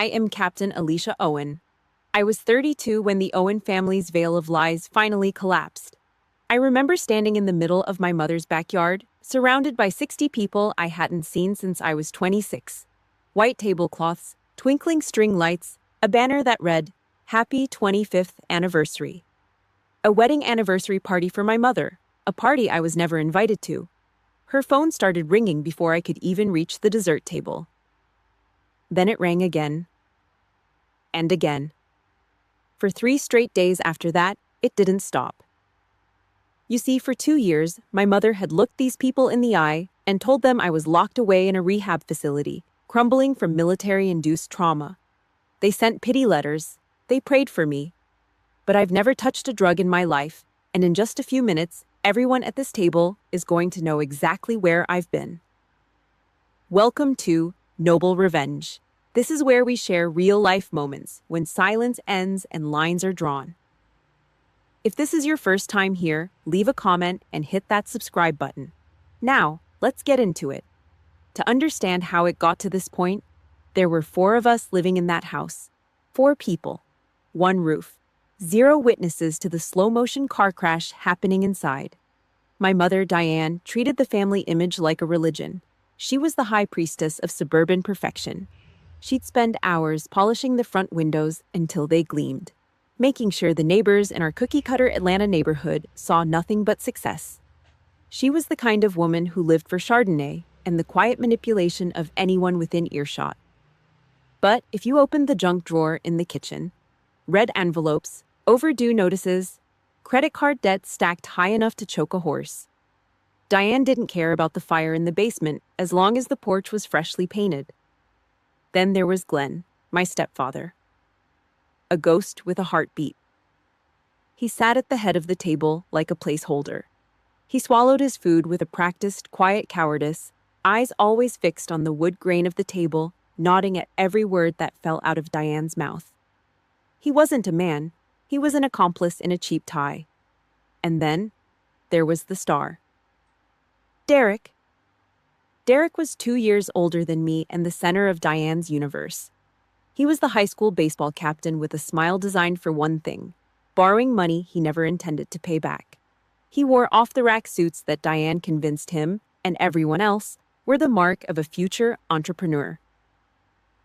I am Captain Alicia Owen. I was 32 when the Owen family's veil of lies finally collapsed. I remember standing in the middle of my mother's backyard, surrounded by 60 people I hadn't seen since I was 26. White tablecloths, twinkling string lights, a banner that read, "Happy 25th Anniversary." A wedding anniversary party for my mother, a party I was never invited to. Her phone started ringing before I could even reach the dessert table. Then it rang again. And again. For 3 straight days after that, it didn't stop. You see, for 2 years, my mother had looked these people in the eye and told them I was locked away in a rehab facility, crumbling from military-induced trauma. They sent pity letters. They prayed for me. But I've never touched a drug in my life, and in just a few minutes, everyone at this table is going to know exactly where I've been. Welcome to Noble Revenge. This is where we share real-life moments when silence ends and lines are drawn. If this is your first time here, leave a comment and hit that subscribe button. Now, let's get into it. To understand how it got to this point, there were 4 of us living in that house. 4 people. 1 roof. 0 witnesses to the slow-motion car crash happening inside. My mother, Diane, treated the family image like a religion. She was the high priestess of suburban perfection. She'd spend hours polishing the front windows until they gleamed, making sure the neighbors in our cookie-cutter Atlanta neighborhood saw nothing but success. She was the kind of woman who lived for Chardonnay and the quiet manipulation of anyone within earshot. But if you opened the junk drawer in the kitchen, red envelopes, overdue notices, credit card debt stacked high enough to choke a horse. Diane didn't care about the fire in the basement as long as the porch was freshly painted. Then there was Glenn, my stepfather. A ghost with a heartbeat. He sat at the head of the table like a placeholder. He swallowed his food with a practiced, quiet cowardice, eyes always fixed on the wood grain of the table, nodding at every word that fell out of Diane's mouth. He wasn't a man. He was an accomplice in a cheap tie. And then, there was the star. Derek. Derek was 2 years older than me and the center of Diane's universe. He was the high school baseball captain with a smile designed for one thing, borrowing money he never intended to pay back. He wore off-the-rack suits that Diane convinced him, and everyone else, were the mark of a future entrepreneur.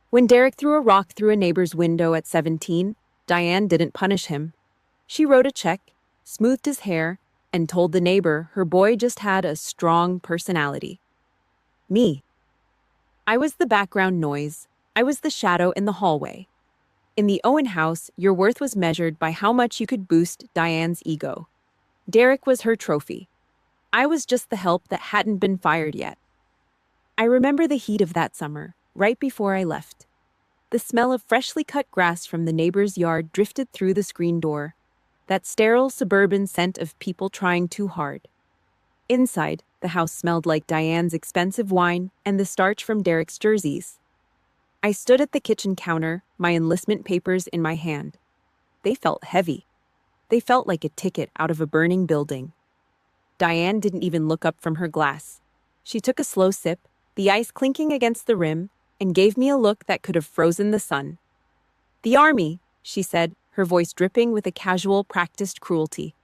When Derek threw a rock through a neighbor's window at 17, Diane didn't punish him. She wrote a check, smoothed his hair, and told the neighbor her boy just had a strong personality. Me. I was the background noise. I was the shadow in the hallway. In the Owen house, your worth was measured by how much you could boost Diane's ego. Derek was her trophy. I was just the help that hadn't been fired yet. I remember the heat of that summer, right before I left. The smell of freshly cut grass from the neighbor's yard drifted through the screen door, that sterile suburban scent of people trying too hard. Inside, the house smelled like Diane's expensive wine and the starch from Derek's jerseys. I stood at the kitchen counter, my enlistment papers in my hand. They felt heavy. They felt like a ticket out of a burning building. Diane didn't even look up from her glass. She took a slow sip, the ice clinking against the rim, and gave me a look that could have frozen the sun. "The Army," she said, her voice dripping with a casual, practiced cruelty.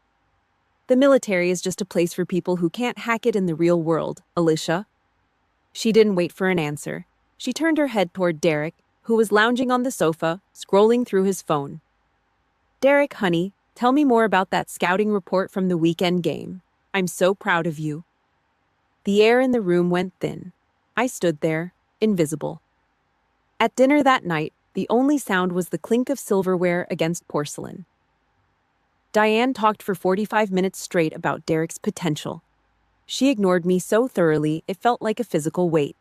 "The military is just a place for people who can't hack it in the real world, Alicia." She didn't wait for an answer. She turned her head toward Derek, who was lounging on the sofa, scrolling through his phone. "Derek, honey, tell me more about that scouting report from the weekend game. I'm so proud of you." The air in the room went thin. I stood there, invisible. At dinner that night, the only sound was the clink of silverware against porcelain. Diane talked for 45 minutes straight about Derek's potential. She ignored me so thoroughly it felt like a physical weight.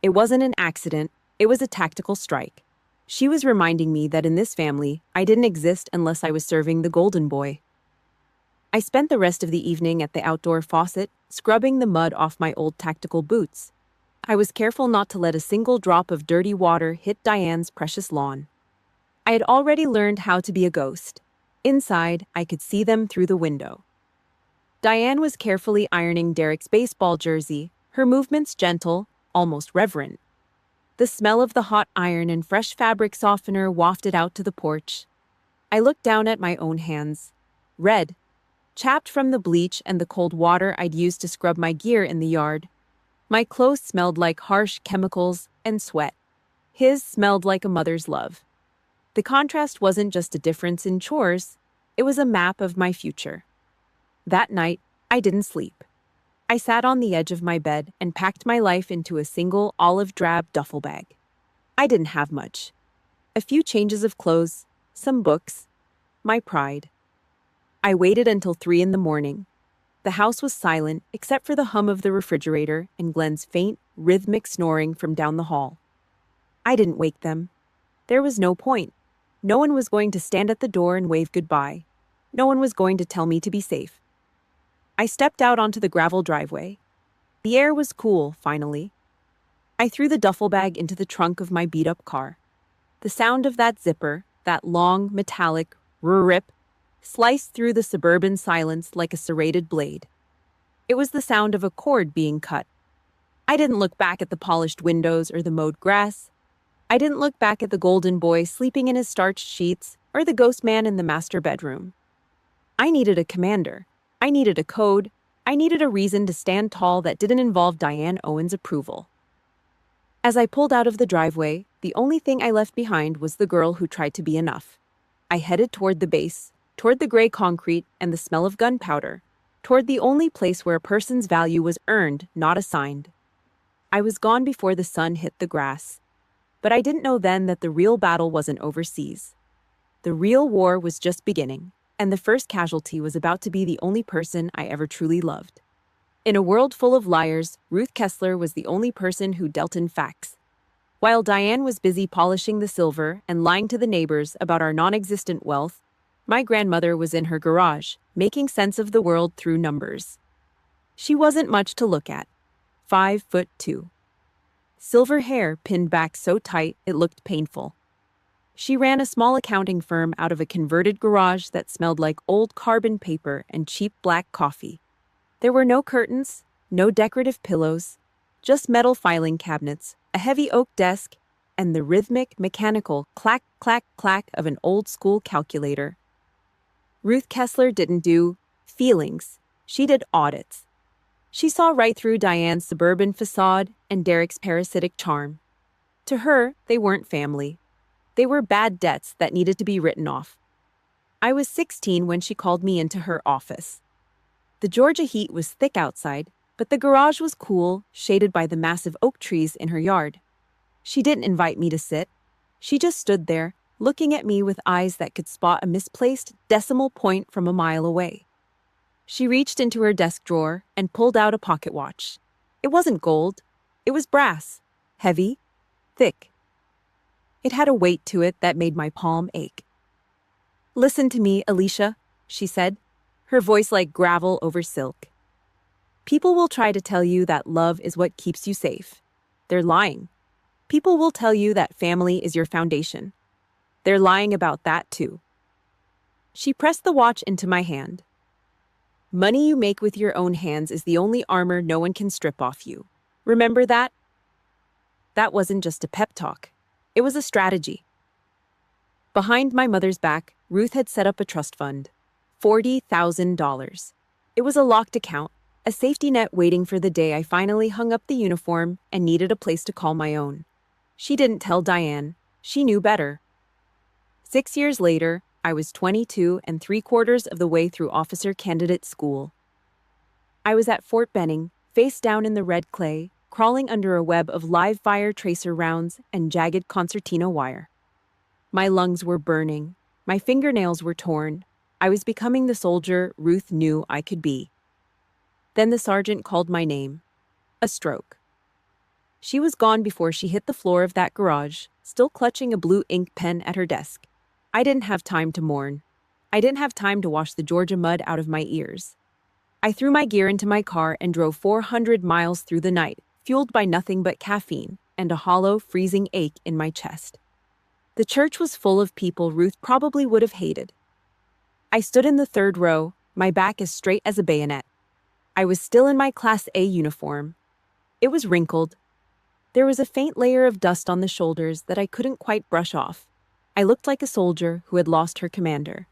It wasn't an accident, it was a tactical strike. She was reminding me that in this family, I didn't exist unless I was serving the golden boy. I spent the rest of the evening at the outdoor faucet, scrubbing the mud off my old tactical boots. I was careful not to let a single drop of dirty water hit Diane's precious lawn. I had already learned how to be a ghost. Inside, I could see them through the window. Diane was carefully ironing Derek's baseball jersey, her movements gentle, almost reverent. The smell of the hot iron and fresh fabric softener wafted out to the porch. I looked down at my own hands. Red, chapped from the bleach and the cold water I'd used to scrub my gear in the yard. My clothes smelled like harsh chemicals and sweat. His smelled like a mother's love. The contrast wasn't just a difference in chores, it was a map of my future. That night, I didn't sleep. I sat on the edge of my bed and packed my life into a single olive drab duffel bag. I didn't have much. A few changes of clothes, some books, my pride. I waited until 3 in the morning. The house was silent except for the hum of the refrigerator and Glenn's faint, rhythmic snoring from down the hall. I didn't wake them. There was no point. No one was going to stand at the door and wave goodbye. No one was going to tell me to be safe. I stepped out onto the gravel driveway. The air was cool, finally. I threw the duffel bag into the trunk of my beat-up car. The sound of that zipper, that long, metallic rip, sliced through the suburban silence like a serrated blade. It was the sound of a cord being cut. I didn't look back at the polished windows or the mowed grass. I didn't look back at the golden boy sleeping in his starched sheets or the ghost man in the master bedroom. I needed a commander. I needed a code. I needed a reason to stand tall that didn't involve Diane Owen's approval. As I pulled out of the driveway, the only thing I left behind was the girl who tried to be enough. I headed toward the base, toward the gray concrete and the smell of gunpowder, toward the only place where a person's value was earned, not assigned. I was gone before the sun hit the grass. But I didn't know then that the real battle wasn't overseas. The real war was just beginning, and the first casualty was about to be the only person I ever truly loved. In a world full of liars, Ruth Kessler was the only person who dealt in facts. While Diane was busy polishing the silver and lying to the neighbors about our non-existent wealth, my grandmother was in her garage, making sense of the world through numbers. She wasn't much to look at. 5'2". Silver hair pinned back so tight it looked painful. She ran a small accounting firm out of a converted garage that smelled like old carbon paper and cheap black coffee. There were no curtains, no decorative pillows, just metal filing cabinets, a heavy oak desk, and the rhythmic, mechanical clack, clack, clack of an old-school calculator. Ruth Kessler didn't do feelings. She did audits. She saw right through Diane's suburban facade and Derek's parasitic charm. To her, they weren't family. They were bad debts that needed to be written off. I was 16 when she called me into her office. The Georgia heat was thick outside, but the garage was cool, shaded by the massive oak trees in her yard. She didn't invite me to sit. She just stood there, looking at me with eyes that could spot a misplaced decimal point from a mile away. She reached into her desk drawer and pulled out a pocket watch. It wasn't gold. It was brass. Heavy. Thick. It had a weight to it that made my palm ache. "Listen to me, Alicia," she said, her voice like gravel over silk. "People will try to tell you that love is what keeps you safe. They're lying. People will tell you that family is your foundation. They're lying about that too." She pressed the watch into my hand. "Money you make with your own hands is the only armor no one can strip off you. Remember that?" That wasn't just a pep talk. It was a strategy. Behind my mother's back, Ruth had set up a trust fund. $40,000. It was a locked account, a safety net waiting for the day I finally hung up the uniform and needed a place to call my own. She didn't tell Diane. She knew better. 6 years later, I was 22 and 3/4 of the way through officer candidate school. I was at Fort Benning, face down in the red clay, crawling under a web of live fire tracer rounds and jagged concertina wire. My lungs were burning. My fingernails were torn. I was becoming the soldier Ruth knew I could be. Then the sergeant called my name. A stroke. She was gone before she hit the floor of that garage, still clutching a blue ink pen at her desk. I didn't have time to mourn. I didn't have time to wash the Georgia mud out of my ears. I threw my gear into my car and drove 400 miles through the night, fueled by nothing but caffeine and a hollow, freezing ache in my chest. The church was full of people Ruth probably would have hated. I stood in the third row, my back as straight as a bayonet. I was still in my Class A uniform. It was wrinkled. There was a faint layer of dust on the shoulders that I couldn't quite brush off. I looked like a soldier who had lost her commander.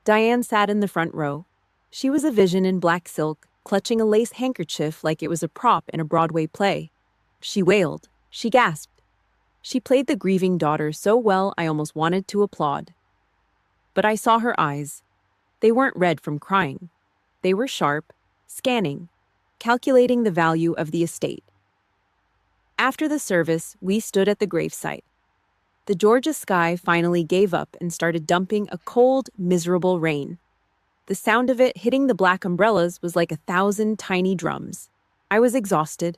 Diane sat in the front row. She was a vision in black silk, clutching a lace handkerchief like it was a prop in a Broadway play. She wailed. She gasped. She played the grieving daughter so well I almost wanted to applaud. But I saw her eyes. They weren't red from crying. They were sharp, scanning, calculating the value of the estate. After the service, we stood at the gravesite. The Georgia sky finally gave up and started dumping a cold, miserable rain. The sound of it hitting the black umbrellas was like 1,000 tiny drums. I was exhausted.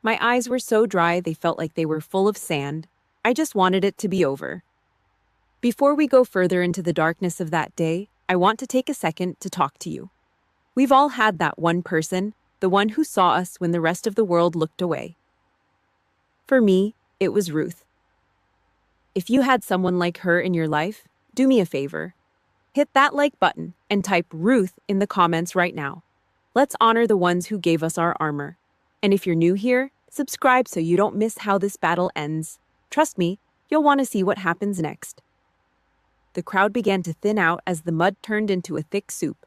My eyes were so dry they felt like they were full of sand. I just wanted it to be over. Before we go further into the darkness of that day, I want to take a second to talk to you. We've all had that one person, the one who saw us when the rest of the world looked away. For me, it was Ruth. If you had someone like her in your life, do me a favor. Hit that like button and type Ruth in the comments right now. Let's honor the ones who gave us our armor. And if you're new here, subscribe so you don't miss how this battle ends. Trust me, you'll want to see what happens next. The crowd began to thin out as the mud turned into a thick soup.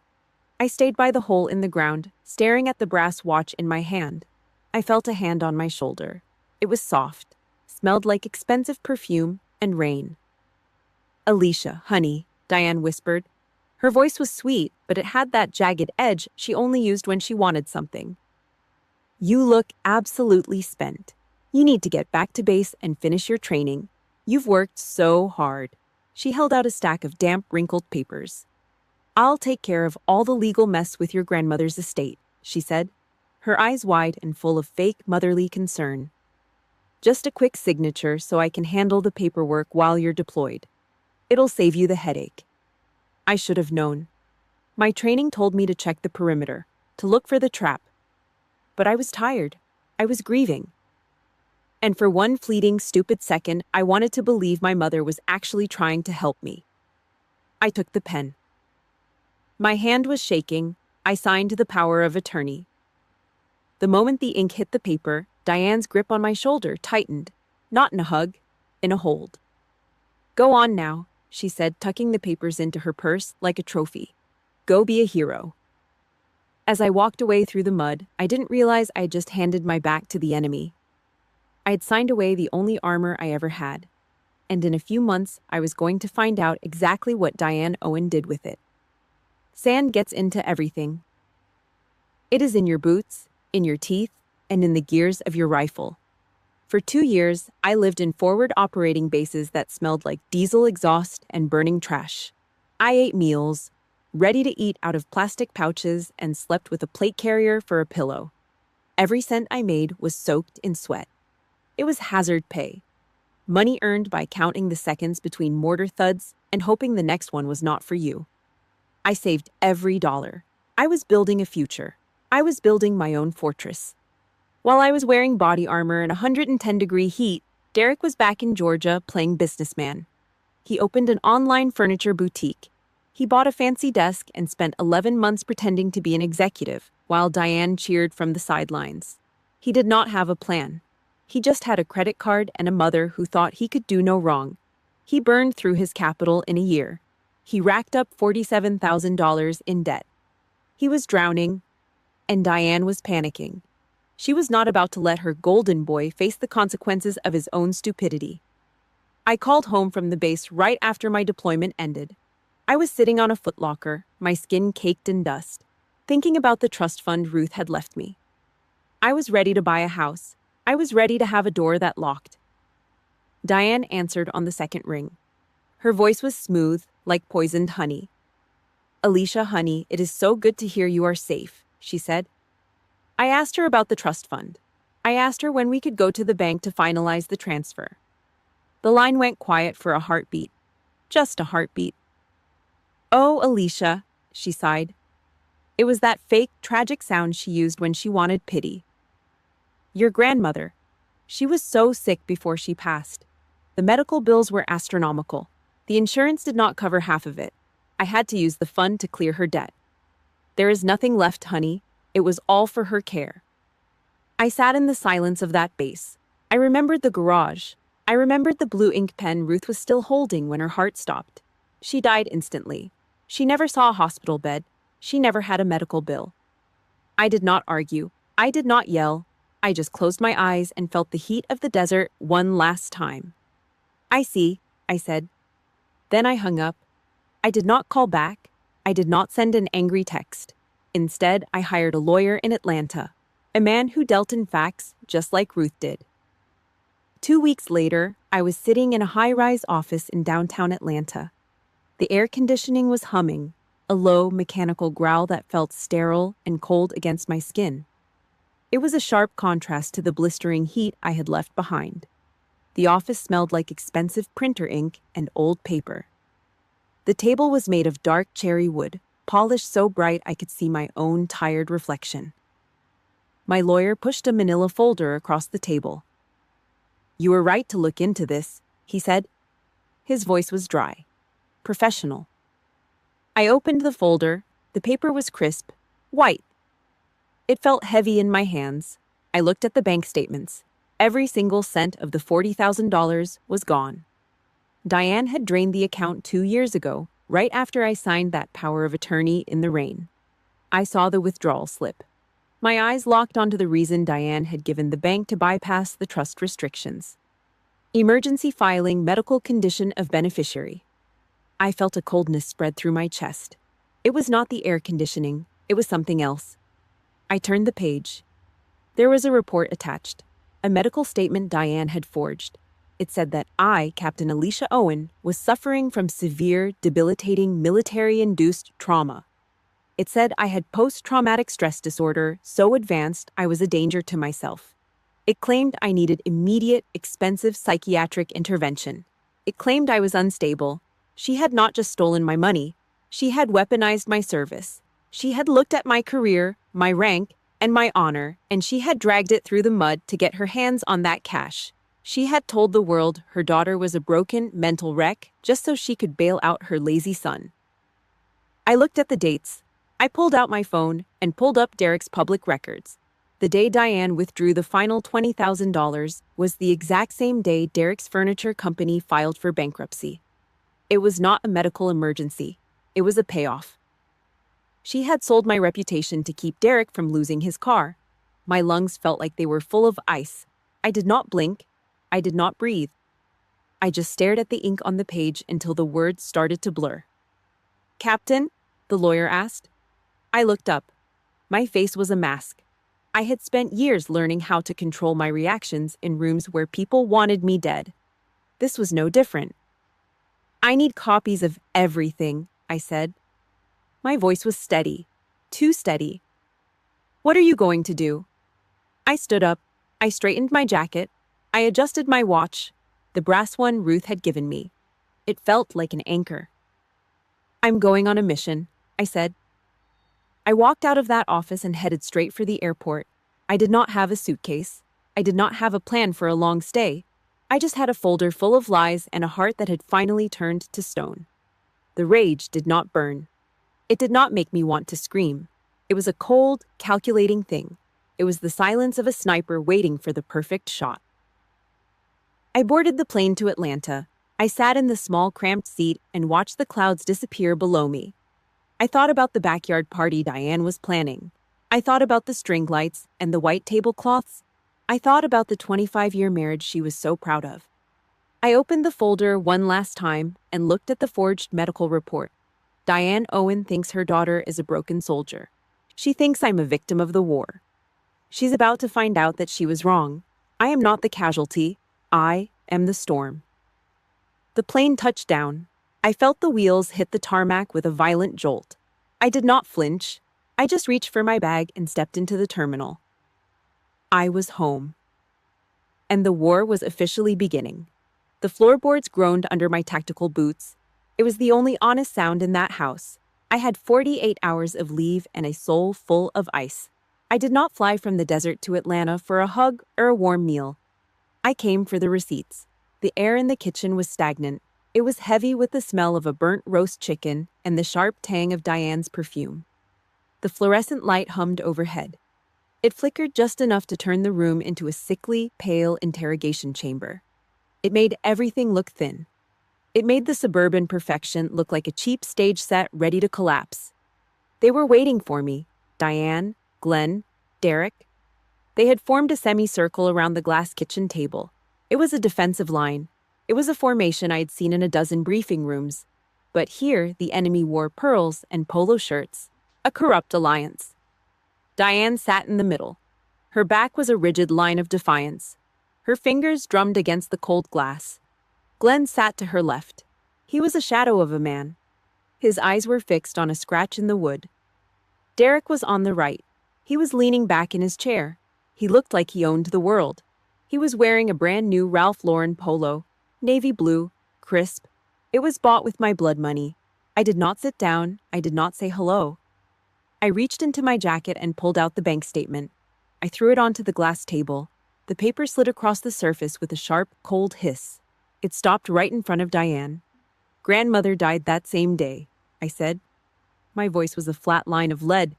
I stayed by the hole in the ground, staring at the brass watch in my hand. I felt a hand on my shoulder. It was soft, smelled like expensive perfume and rain. "Alicia, honey," Diane whispered. Her voice was sweet, but it had that jagged edge she only used when she wanted something. "You look absolutely spent. You need to get back to base and finish your training. You've worked so hard." She held out a stack of damp, wrinkled papers. "I'll take care of all the legal mess with your grandmother's estate," she said, her eyes wide and full of fake motherly concern. "Just a quick signature so I can handle the paperwork while you're deployed. It'll save you the headache." I should have known. My training told me to check the perimeter, to look for the trap. But I was tired. I was grieving. And for one fleeting, stupid second, I wanted to believe my mother was actually trying to help me. I took the pen. My hand was shaking. I signed the power of attorney. The moment the ink hit the paper, Diane's grip on my shoulder tightened, not in a hug, in a hold. "Go on now," she said, tucking the papers into her purse like a trophy. "Go be a hero." As I walked away through the mud, I didn't realize I had just handed my back to the enemy. I had signed away the only armor I ever had, and in a few months I was going to find out exactly what Diane Owen did with it. Sand gets into everything. It is in your boots, in your teeth, and in the gears of your rifle. For 2 years, I lived in forward operating bases that smelled like diesel exhaust and burning trash. I ate meals, ready to eat out of plastic pouches, and slept with a plate carrier for a pillow. Every cent I made was soaked in sweat. It was hazard pay. Money earned by counting the seconds between mortar thuds and hoping the next one was not for you. I saved every dollar. I was building a future. I was building my own fortress. While I was wearing body armor in 110-degree heat, Derek was back in Georgia playing businessman. He opened an online furniture boutique. He bought a fancy desk and spent 11 months pretending to be an executive, while Diane cheered from the sidelines. He did not have a plan. He just had a credit card and a mother who thought he could do no wrong. He burned through his capital in a year. He racked up $47,000 in debt. He was drowning, and Diane was panicking. She was not about to let her golden boy face the consequences of his own stupidity. I called home from the base right after my deployment ended. I was sitting on a footlocker, my skin caked in dust, thinking about the trust fund Ruth had left me. I was ready to buy a house. I was ready to have a door that locked. Diane answered on the second ring. Her voice was smooth, like poisoned honey. "Alicia, honey, it is so good to hear you are safe," she said. I asked her about the trust fund. I asked her when we could go to the bank to finalize the transfer. The line went quiet for a heartbeat. Just a heartbeat. "Oh, Alicia," she sighed. It was that fake, tragic sound she used when she wanted pity. "Your grandmother. She was so sick before she passed. The medical bills were astronomical. The insurance did not cover half of it. I had to use the fund to clear her debt. There is nothing left, honey. It was all for her care." I sat in the silence of that base. I remembered the garage. I remembered the blue ink pen Ruth was still holding when her heart stopped. She died instantly. She never saw a hospital bed. She never had a medical bill. I did not argue. I did not yell. I just closed my eyes and felt the heat of the desert one last time. I see, I said. Then I hung up. I did not call back. I did not send an angry text. Instead, I hired a lawyer in Atlanta, a man who dealt in facts just like Ruth did. 2 weeks later, I was sitting in a high-rise office in downtown Atlanta. The air conditioning was humming, a low, mechanical growl that felt sterile and cold against my skin. It was a sharp contrast to the blistering heat I had left behind. The office smelled like expensive printer ink and old paper. The table was made of dark cherry wood, polished so bright I could see my own tired reflection. My lawyer pushed a manila folder across the table. "You were right to look into this," he said. His voice was dry, professional. I opened the folder. The paper was crisp, white. It felt heavy in my hands. I looked at the bank statements. Every single cent of the $40,000 was gone. Diane had drained the account 2 years ago, right after I signed that power of attorney in the rain. I saw the withdrawal slip. My eyes locked onto the reason Diane had given the bank to bypass the trust restrictions. Emergency filing, medical condition of beneficiary. I felt a coldness spread through my chest. It was not the air conditioning, it was something else. I turned the page. There was a report attached, a medical statement Diane had forged. It said that I, Captain Alicia Owen, was suffering from severe, debilitating military-induced trauma. It said I had post-traumatic stress disorder so advanced I was a danger to myself. It claimed I needed immediate, expensive psychiatric intervention. It claimed I was unstable. She had not just stolen my money. She had weaponized my service. She had looked at my career, my rank, and my honor, and she had dragged it through the mud to get her hands on that cash. She had told the world her daughter was a broken, mental wreck just so she could bail out her lazy son. I looked at the dates. I pulled out my phone and pulled up Derek's public records. The day Diane withdrew the final $20,000 was the exact same day Derek's furniture company filed for bankruptcy. It was not a medical emergency. It was a payoff. She had sold my reputation to keep Derek from losing his car. My lungs felt like they were full of ice. I did not blink. I did not breathe. I just stared at the ink on the page until the words started to blur. "Captain?" the lawyer asked. I looked up. My face was a mask. I had spent years learning how to control my reactions in rooms where people wanted me dead. This was no different. "I need copies of everything," I said. My voice was steady, too steady. "What are you going to do?" I stood up. I straightened my jacket. I adjusted my watch, the brass one Ruth had given me. It felt like an anchor. "I'm going on a mission," I said. I walked out of that office and headed straight for the airport. I did not have a suitcase. I did not have a plan for a long stay. I just had a folder full of lies and a heart that had finally turned to stone. The rage did not burn. It did not make me want to scream. It was a cold, calculating thing. It was the silence of a sniper waiting for the perfect shot. I boarded the plane to Atlanta. I sat in the small, cramped seat and watched the clouds disappear below me. I thought about the backyard party Diane was planning. I thought about the string lights and the white tablecloths. I thought about the 25-year marriage she was so proud of. I opened the folder one last time and looked at the forged medical report. Diane Owen thinks her daughter is a broken soldier. She thinks I'm a victim of the war. She's about to find out that she was wrong. I am not the casualty. I am the storm. The plane touched down. I felt the wheels hit the tarmac with a violent jolt. I did not flinch. I just reached for my bag and stepped into the terminal. I was home. And the war was officially beginning. The floorboards groaned under my tactical boots. It was the only honest sound in that house. I had 48 hours of leave and a soul full of ice. I did not fly from the desert to Atlanta for a hug or a warm meal. I came for the receipts. The air in the kitchen was stagnant. It was heavy with the smell of a burnt roast chicken and the sharp tang of Diane's perfume. The fluorescent light hummed overhead. It flickered just enough to turn the room into a sickly, pale interrogation chamber. It made everything look thin. It made the suburban perfection look like a cheap stage set ready to collapse. They were waiting for me. Diane, Glenn, Derek. They had formed a semicircle around the glass kitchen table. It was a defensive line. It was a formation I had seen in a dozen briefing rooms. But here, the enemy wore pearls and polo shirts. A corrupt alliance. Diane sat in the middle. Her back was a rigid line of defiance. Her fingers drummed against the cold glass. Glenn sat to her left. He was a shadow of a man. His eyes were fixed on a scratch in the wood. Derek was on the right. He was leaning back in his chair. He looked like he owned the world. He was wearing a brand new Ralph Lauren polo, navy blue, crisp. It was bought with my blood money. I did not sit down. I did not say hello. I reached into my jacket and pulled out the bank statement. I threw it onto the glass table. The paper slid across the surface with a sharp, cold hiss. It stopped right in front of Diane. "Grandmother died that same day," I said. My voice was a flat line of lead.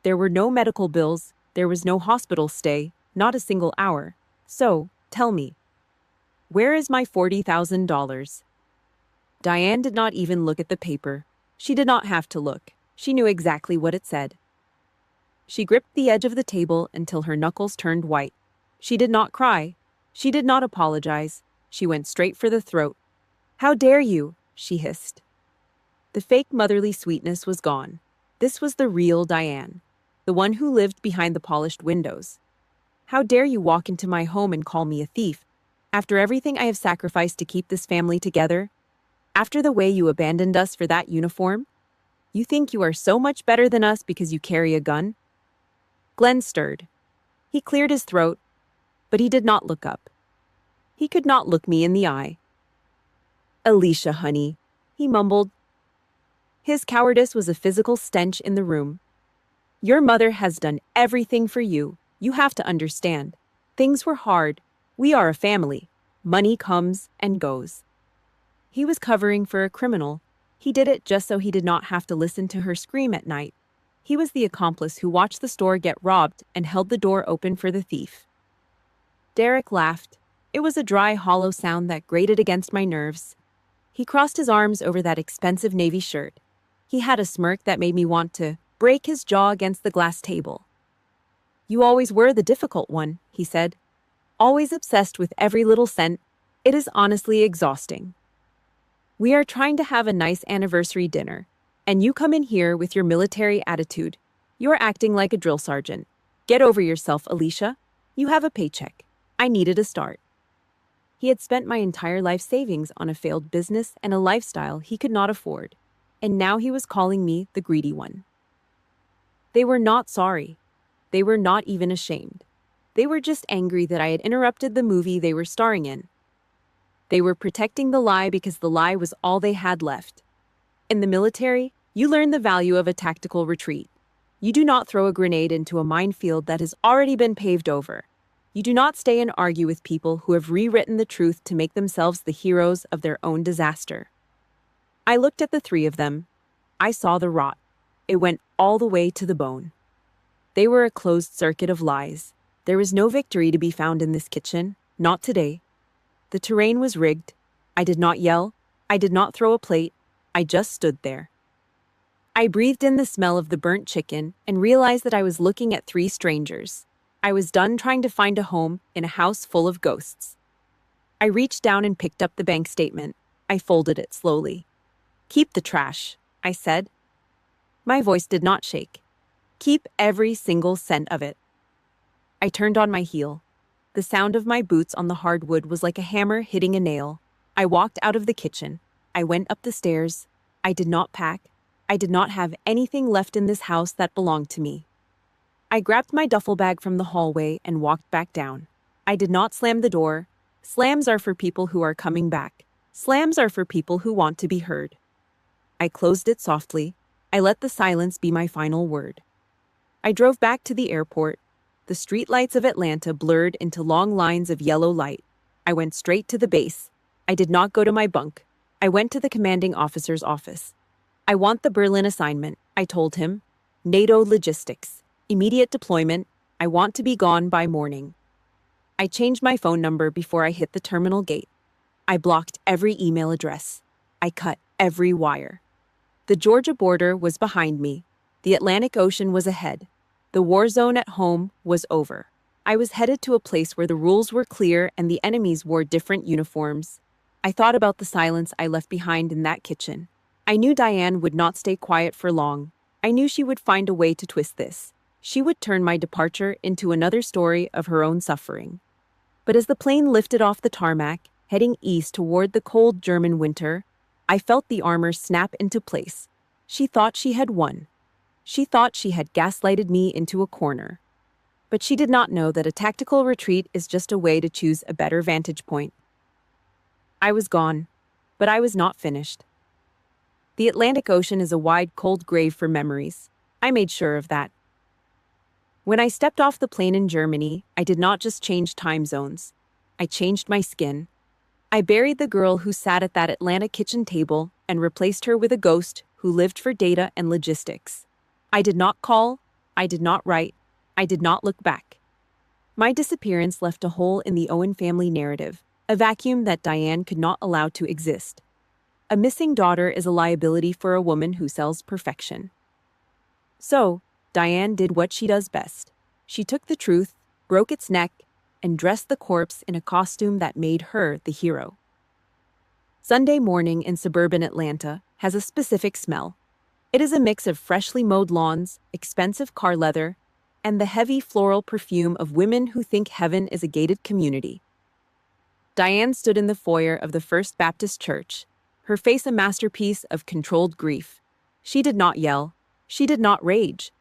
There were no medical bills. There was no hospital stay, not a single hour. So, tell me, where is my $40,000? Diane did not even look at the paper. She did not have to look. She knew exactly what it said. She gripped the edge of the table until her knuckles turned white. She did not cry. She did not apologize. She went straight for the throat. "How dare you?" she hissed. The fake motherly sweetness was gone. This was the real Diane, the one who lived behind the polished windows. "How dare you walk into my home and call me a thief? After everything I have sacrificed to keep this family together? After the way you abandoned us for that uniform? You think you are so much better than us because you carry a gun?" Glenn stirred. He cleared his throat, but he did not look up. He could not look me in the eye. "Alicia, honey," he mumbled. His cowardice was a physical stench in the room. "Your mother has done everything for you. You have to understand. Things were hard. We are a family. Money comes and goes." He was covering for a criminal. He did it just so he did not have to listen to her scream at night. He was the accomplice who watched the store get robbed and held the door open for the thief. Derek laughed. It was a dry, hollow sound that grated against my nerves. He crossed his arms over that expensive navy shirt. He had a smirk that made me want to break his jaw against the glass table. "You always were the difficult one," he said. "Always obsessed with every little cent. It is honestly exhausting. We are trying to have a nice anniversary dinner, and you come in here with your military attitude. You're acting like a drill sergeant. Get over yourself, Alicia. You have a paycheck. I needed a start." He had spent my entire life savings on a failed business and a lifestyle he could not afford, and now he was calling me the greedy one. They were not sorry. They were not even ashamed. They were just angry that I had interrupted the movie they were starring in. They were protecting the lie because the lie was all they had left. In the military, you learn the value of a tactical retreat. You do not throw a grenade into a minefield that has already been paved over. You do not stay and argue with people who have rewritten the truth to make themselves the heroes of their own disaster. I looked at the three of them. I saw the rot. It went all the way to the bone. They were a closed circuit of lies. There was no victory to be found in this kitchen, not today. The terrain was rigged. I did not yell. I did not throw a plate. I just stood there. I breathed in the smell of the burnt chicken and realized that I was looking at three strangers. I was done trying to find a home in a house full of ghosts. I reached down and picked up the bank statement. I folded it slowly. "Keep the trash," I said. My voice did not shake. "Keep every single cent of it." I turned on my heel. The sound of my boots on the hardwood was like a hammer hitting a nail. I walked out of the kitchen. I went up the stairs. I did not pack. I did not have anything left in this house that belonged to me. I grabbed my duffel bag from the hallway and walked back down. I did not slam the door. Slams are for people who are coming back. Slams are for people who want to be heard. I closed it softly. I let the silence be my final word. I drove back to the airport. The streetlights of Atlanta blurred into long lines of yellow light. I went straight to the base. I did not go to my bunk. I went to the commanding officer's office. "I want the Berlin assignment," I told him. "NATO logistics. Immediate deployment. I want to be gone by morning. I changed my phone number before I hit the terminal gate. I blocked every email address. I cut every wire. The Georgia border was behind me. The Atlantic Ocean was ahead. The war zone at home was over. I was headed to a place where the rules were clear and the enemies wore different uniforms. I thought about the silence I left behind in that kitchen. I knew Diane would not stay quiet for long. I knew she would find a way to twist this. She would turn my departure into another story of her own suffering. But as the plane lifted off the tarmac, heading east toward the cold German winter, I felt the armor snap into place. She thought she had won. She thought she had gaslighted me into a corner. But she did not know that a tactical retreat is just a way to choose a better vantage point. I was gone, but I was not finished. The Atlantic Ocean is a wide, cold grave for memories. I made sure of that. When I stepped off the plane in Germany, I did not just change time zones. I changed my skin. I buried the girl who sat at that Atlanta kitchen table and replaced her with a ghost who lived for data and logistics. I did not call. I did not write. I did not look back. My disappearance left a hole in the Owen family narrative, a vacuum that Diane could not allow to exist. A missing daughter is a liability for a woman who sells perfection. So, Diane did what she does best. She took the truth, broke its neck, and dressed the corpse in a costume that made her the hero. Sunday morning in suburban Atlanta has a specific smell. It is a mix of freshly mowed lawns, expensive car leather, and the heavy floral perfume of women who think heaven is a gated community. Diane stood in the foyer of the First Baptist Church, her face a masterpiece of controlled grief. She did not yell. She did not rage.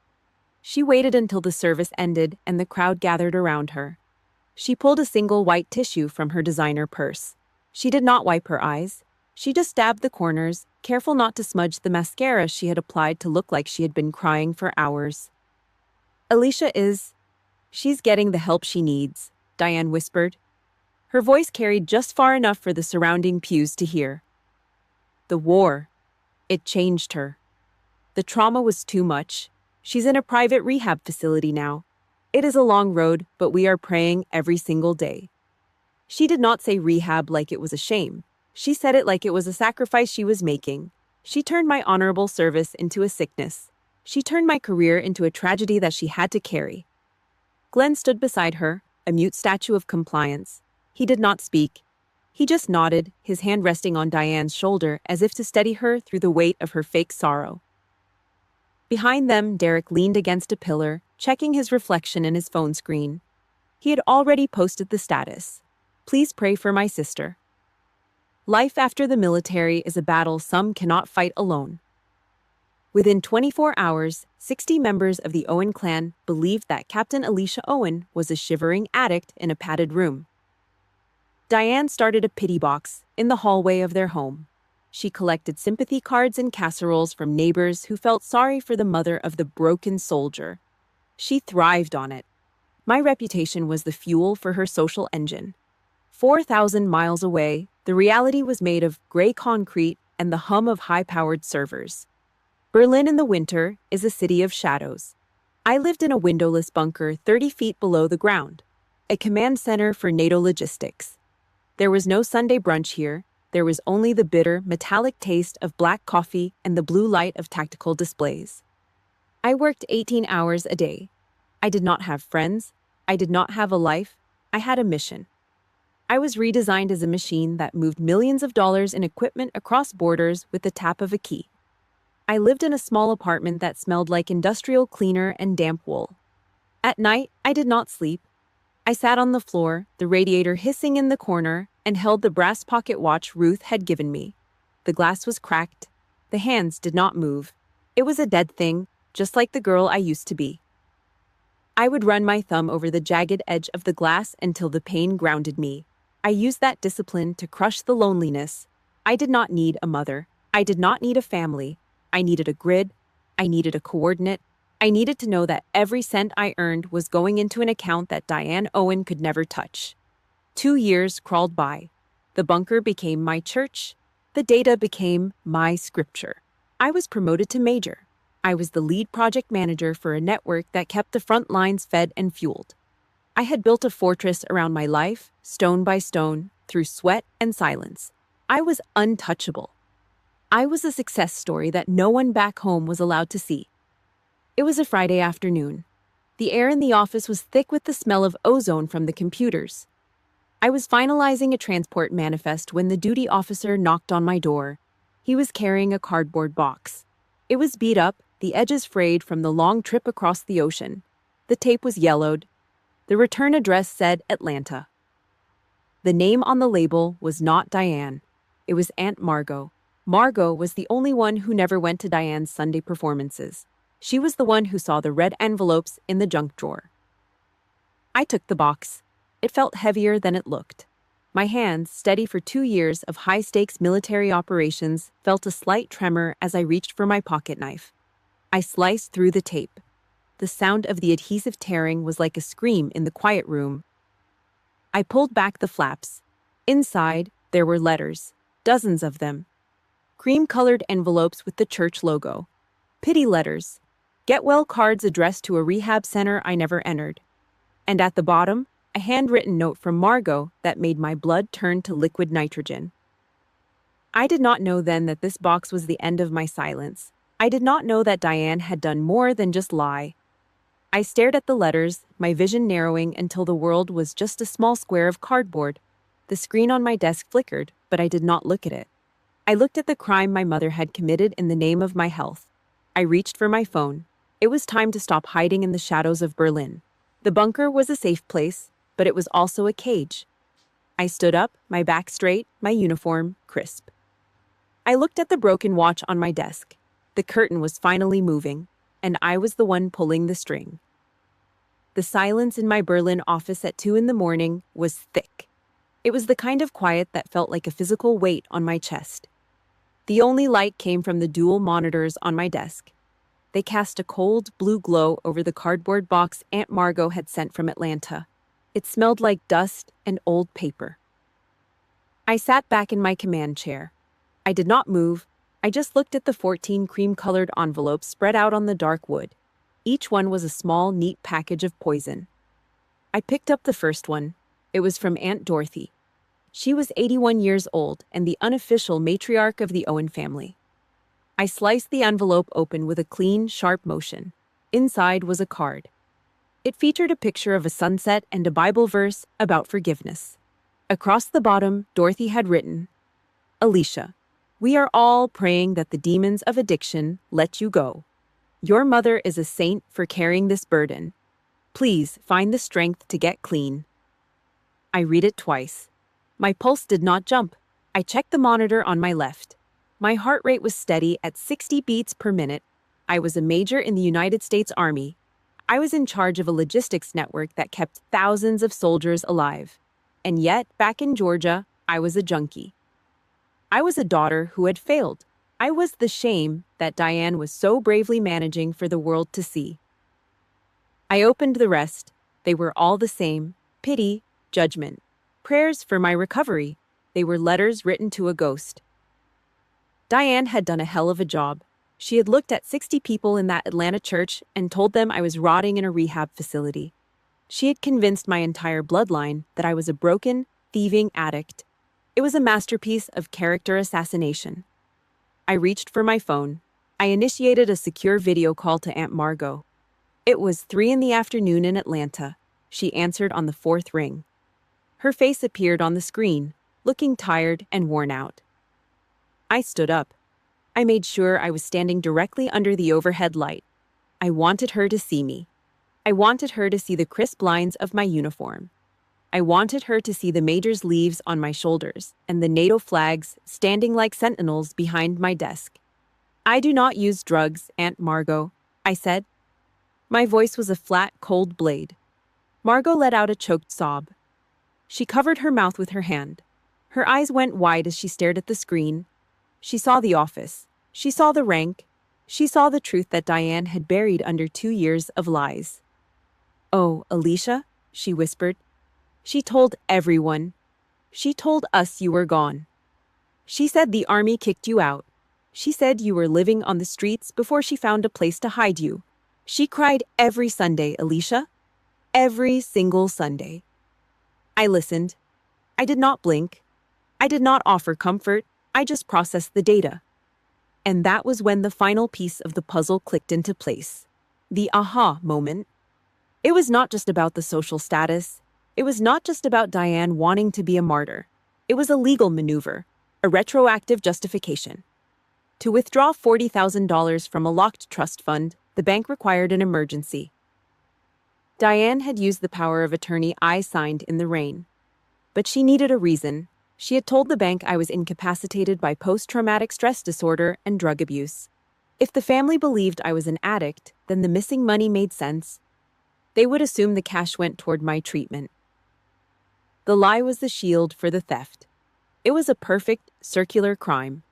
She waited until the service ended and the crowd gathered around her. She pulled a single white tissue from her designer purse. She did not wipe her eyes. She just dabbed the corners, careful not to smudge the mascara she had applied to look like she had been crying for hours. She's getting the help she needs, Diane whispered. Her voice carried just far enough for the surrounding pews to hear. The war. It changed her. The trauma was too much. She's in a private rehab facility now. It is a long road, but we are praying every single day. She did not say rehab like it was a shame. She said it like it was a sacrifice she was making. She turned my honorable service into a sickness. She turned my career into a tragedy that she had to carry. Glenn stood beside her, a mute statue of compliance. He did not speak. He just nodded, his hand resting on Diane's shoulder as if to steady her through the weight of her fake sorrow. Behind them, Derek leaned against a pillar, checking his reflection in his phone screen. He had already posted the status. Please pray for my sister. Life after the military is a battle some cannot fight alone. Within 24 hours, 60 members of the Owen clan believed that Captain Alicia Owen was a shivering addict in a padded room. Diane started a pity box in the hallway of their home. She collected sympathy cards and casseroles from neighbors who felt sorry for the mother of the broken soldier. She thrived on it. My reputation was the fuel for her social engine. 4,000 miles away, the reality was made of gray concrete and the hum of high-powered servers. Berlin in the winter is a city of shadows. I lived in a windowless bunker 30 feet below the ground, a command center for NATO logistics. There was no Sunday brunch here. There was only the bitter, metallic taste of black coffee and the blue light of tactical displays. I worked 18 hours a day. I did not have friends. I did not have a life. I had a mission. I was redesigned as a machine that moved millions of dollars in equipment across borders with the tap of a key. I lived in a small apartment that smelled like industrial cleaner and damp wool. At night, I did not sleep. I sat on the floor, the radiator hissing in the corner, and held the brass pocket watch Ruth had given me. The glass was cracked. The hands did not move. It was a dead thing, just like the girl I used to be. I would run my thumb over the jagged edge of the glass until the pain grounded me. I used that discipline to crush the loneliness. I did not need a mother. I did not need a family. I needed a grid. I needed a coordinate. I needed to know that every cent I earned was going into an account that Diane Owen could never touch. 2 years crawled by. The bunker became my church. The data became my scripture. I was promoted to major. I was the lead project manager for a network that kept the front lines fed and fueled. I had built a fortress around my life, stone by stone, through sweat and silence. I was untouchable. I was a success story that no one back home was allowed to see. It was a Friday afternoon. The air in the office was thick with the smell of ozone from the computers. I was finalizing a transport manifest when the duty officer knocked on my door. He was carrying a cardboard box. It was beat up, the edges frayed from the long trip across the ocean. The tape was yellowed. The return address said Atlanta. The name on the label was not Diane. It was Aunt Margot. Margot was the only one who never went to Diane's Sunday performances. She was the one who saw the red envelopes in the junk drawer. I took the box. It felt heavier than it looked. My hands, steady for 2 years of high-stakes military operations, felt a slight tremor as I reached for my pocket knife. I sliced through the tape. The sound of the adhesive tearing was like a scream in the quiet room. I pulled back the flaps. Inside, there were letters, dozens of them. Cream-colored envelopes with the church logo. Pity letters. Get well cards addressed to a rehab center I never entered. And at the bottom, a handwritten note from Margot that made my blood turn to liquid nitrogen. I did not know then that this box was the end of my silence. I did not know that Diane had done more than just lie. I stared at the letters, my vision narrowing until the world was just a small square of cardboard. The screen on my desk flickered, but I did not look at it. I looked at the crime my mother had committed in the name of my health. I reached for my phone. It was time to stop hiding in the shadows of Berlin. The bunker was a safe place, but it was also a cage. I stood up, my back straight, my uniform crisp. I looked at the broken watch on my desk. The curtain was finally moving, and I was the one pulling the string. The silence in my Berlin office at 2 a.m. was thick. It was the kind of quiet that felt like a physical weight on my chest. The only light came from the dual monitors on my desk. They cast a cold blue glow over the cardboard box Aunt Margot had sent from Atlanta. It smelled like dust and old paper. I sat back in my command chair. I did not move. I just looked at the 14 cream-colored envelopes spread out on the dark wood. Each one was a small, neat package of poison. I picked up the first one. It was from Aunt Dorothy. She was 81 years old and the unofficial matriarch of the Owen family. I sliced the envelope open with a clean, sharp motion. Inside was a card. It featured a picture of a sunset and a Bible verse about forgiveness. Across the bottom, Dorothy had written, "Alicia, we are all praying that the demons of addiction let you go. Your mother is a saint for carrying this burden. Please find the strength to get clean." I read it twice. My pulse did not jump. I checked the monitor on my left. My heart rate was steady at 60 beats per minute. I was a major in the United States Army. I was in charge of a logistics network that kept thousands of soldiers alive. And yet, back in Georgia, I was a junkie. I was a daughter who had failed. I was the shame that Diane was so bravely managing for the world to see. I opened the rest. They were all the same: pity, judgment, prayers for my recovery. They were letters written to a ghost. Diane had done a hell of a job. She had looked at 60 people in that Atlanta church and told them I was rotting in a rehab facility. She had convinced my entire bloodline that I was a broken, thieving addict. It was a masterpiece of character assassination. I reached for my phone. I initiated a secure video call to Aunt Margot. It was 3 p.m. in Atlanta. She answered on the 4th ring. Her face appeared on the screen, looking tired and worn out. I stood up. I made sure I was standing directly under the overhead light. I wanted her to see me. I wanted her to see the crisp lines of my uniform. I wanted her to see the major's leaves on my shoulders and the NATO flags standing like sentinels behind my desk. "I do not use drugs, Aunt Margot," I said. My voice was a flat, cold blade. Margot let out a choked sob. She covered her mouth with her hand. Her eyes went wide as she stared at the screen. She saw the office. She saw the rank. She saw the truth that Diane had buried under 2 years of lies. "Oh, Alicia," she whispered. "She told everyone. She told us you were gone. She said the army kicked you out. She said you were living on the streets before she found a place to hide you. She cried every Sunday, Alicia. Every single Sunday. I listened. I did not blink. I did not offer comfort. I just processed the data. And that was when the final piece of the puzzle clicked into place. The aha moment. It was not just about the social status. It was not just about Diane wanting to be a martyr. It was a legal maneuver, a retroactive justification. To withdraw $40,000 from a locked trust fund, the bank required an emergency. Diane had used the power of attorney I signed in the rain. But she needed a reason. She had told the bank I was incapacitated by post-traumatic stress disorder and drug abuse. If the family believed I was an addict, then the missing money made sense. They would assume the cash went toward my treatment. The lie was the shield for the theft. It was a perfect, circular crime.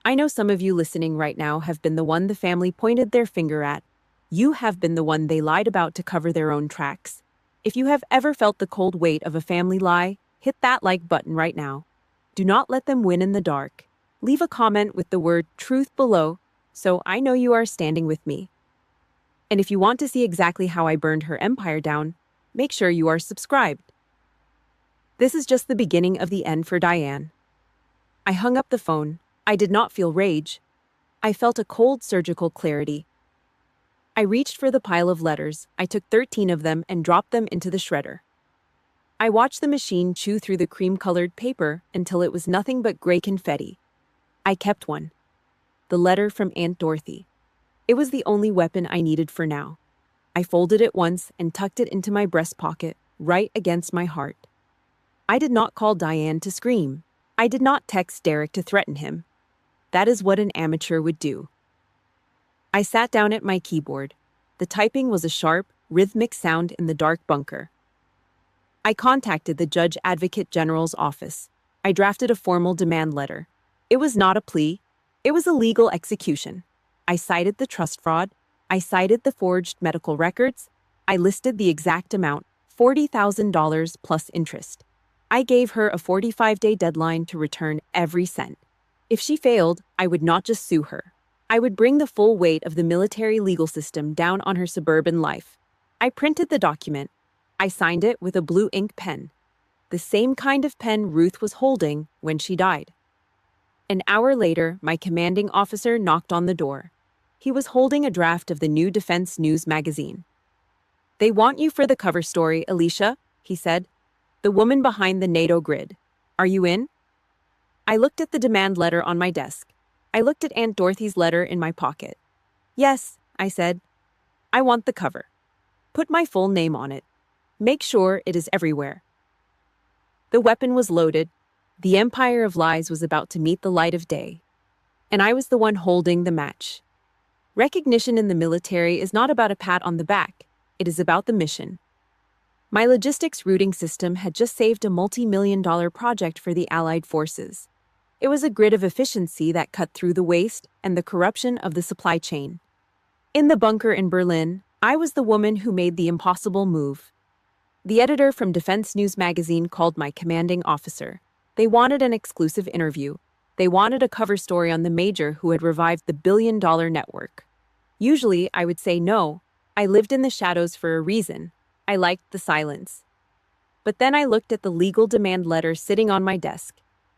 I know some of you listening right now have been the one the family pointed their finger at. You have been the one they lied about to cover their own tracks. If you have ever felt the cold weight of a family lie, hit that like button right now. Do not let them win in the dark. Leave a comment with the word truth below so I know you are standing with me. And if you want to see exactly how I burned her empire down, make sure you are subscribed. This is just the beginning of the end for Diane. I hung up the phone. I did not feel rage. I felt a cold surgical clarity. I reached for the pile of letters. I took 13 of them and dropped them into the shredder. I watched the machine chew through the cream-colored paper until it was nothing but gray confetti. I kept one. The letter from Aunt Dorothy. It was the only weapon I needed for now. I folded it once and tucked it into my breast pocket, right against my heart. I did not call Diane to scream. I did not text Derek to threaten him. That is what an amateur would do. I sat down at my keyboard. The typing was a sharp, rhythmic sound in the dark bunker. I contacted the Judge Advocate General's office. I drafted a formal demand letter. It was not a plea. It was a legal execution. I cited the trust fraud. I cited the forged medical records. I listed the exact amount, $40,000 plus interest. I gave her a 45-day deadline to return every cent. If she failed, I would not just sue her. I would bring the full weight of the military legal system down on her suburban life. I printed the document. I signed it with a blue ink pen, the same kind of pen Ruth was holding when she died. An hour later, my commanding officer knocked on the door. He was holding a draft of the new Defense News magazine. "They want you for the cover story, Alicia," he said. "The woman behind the NATO grid. Are you in?" I looked at the demand letter on my desk. I looked at Aunt Dorothy's letter in my pocket. "Yes," I said. "I want the cover. Put my full name on it. Make sure it is everywhere." The weapon was loaded. The empire of lies was about to meet the light of day. And I was the one holding the match. Recognition in the military is not about a pat on the back. It is about the mission. My logistics routing system had just saved a multi-million-dollar project for the Allied forces. It was a grid of efficiency that cut through the waste and the corruption of the supply chain. In the bunker in Berlin, I was the woman who made the impossible move. The editor from Defense News magazine called my commanding officer. They wanted an exclusive interview. They wanted a cover story on the major who had revived the billion-dollar network. Usually, I would say no. I lived in the shadows for a reason. I liked the silence. But then I looked at the legal demand letter sitting on my desk.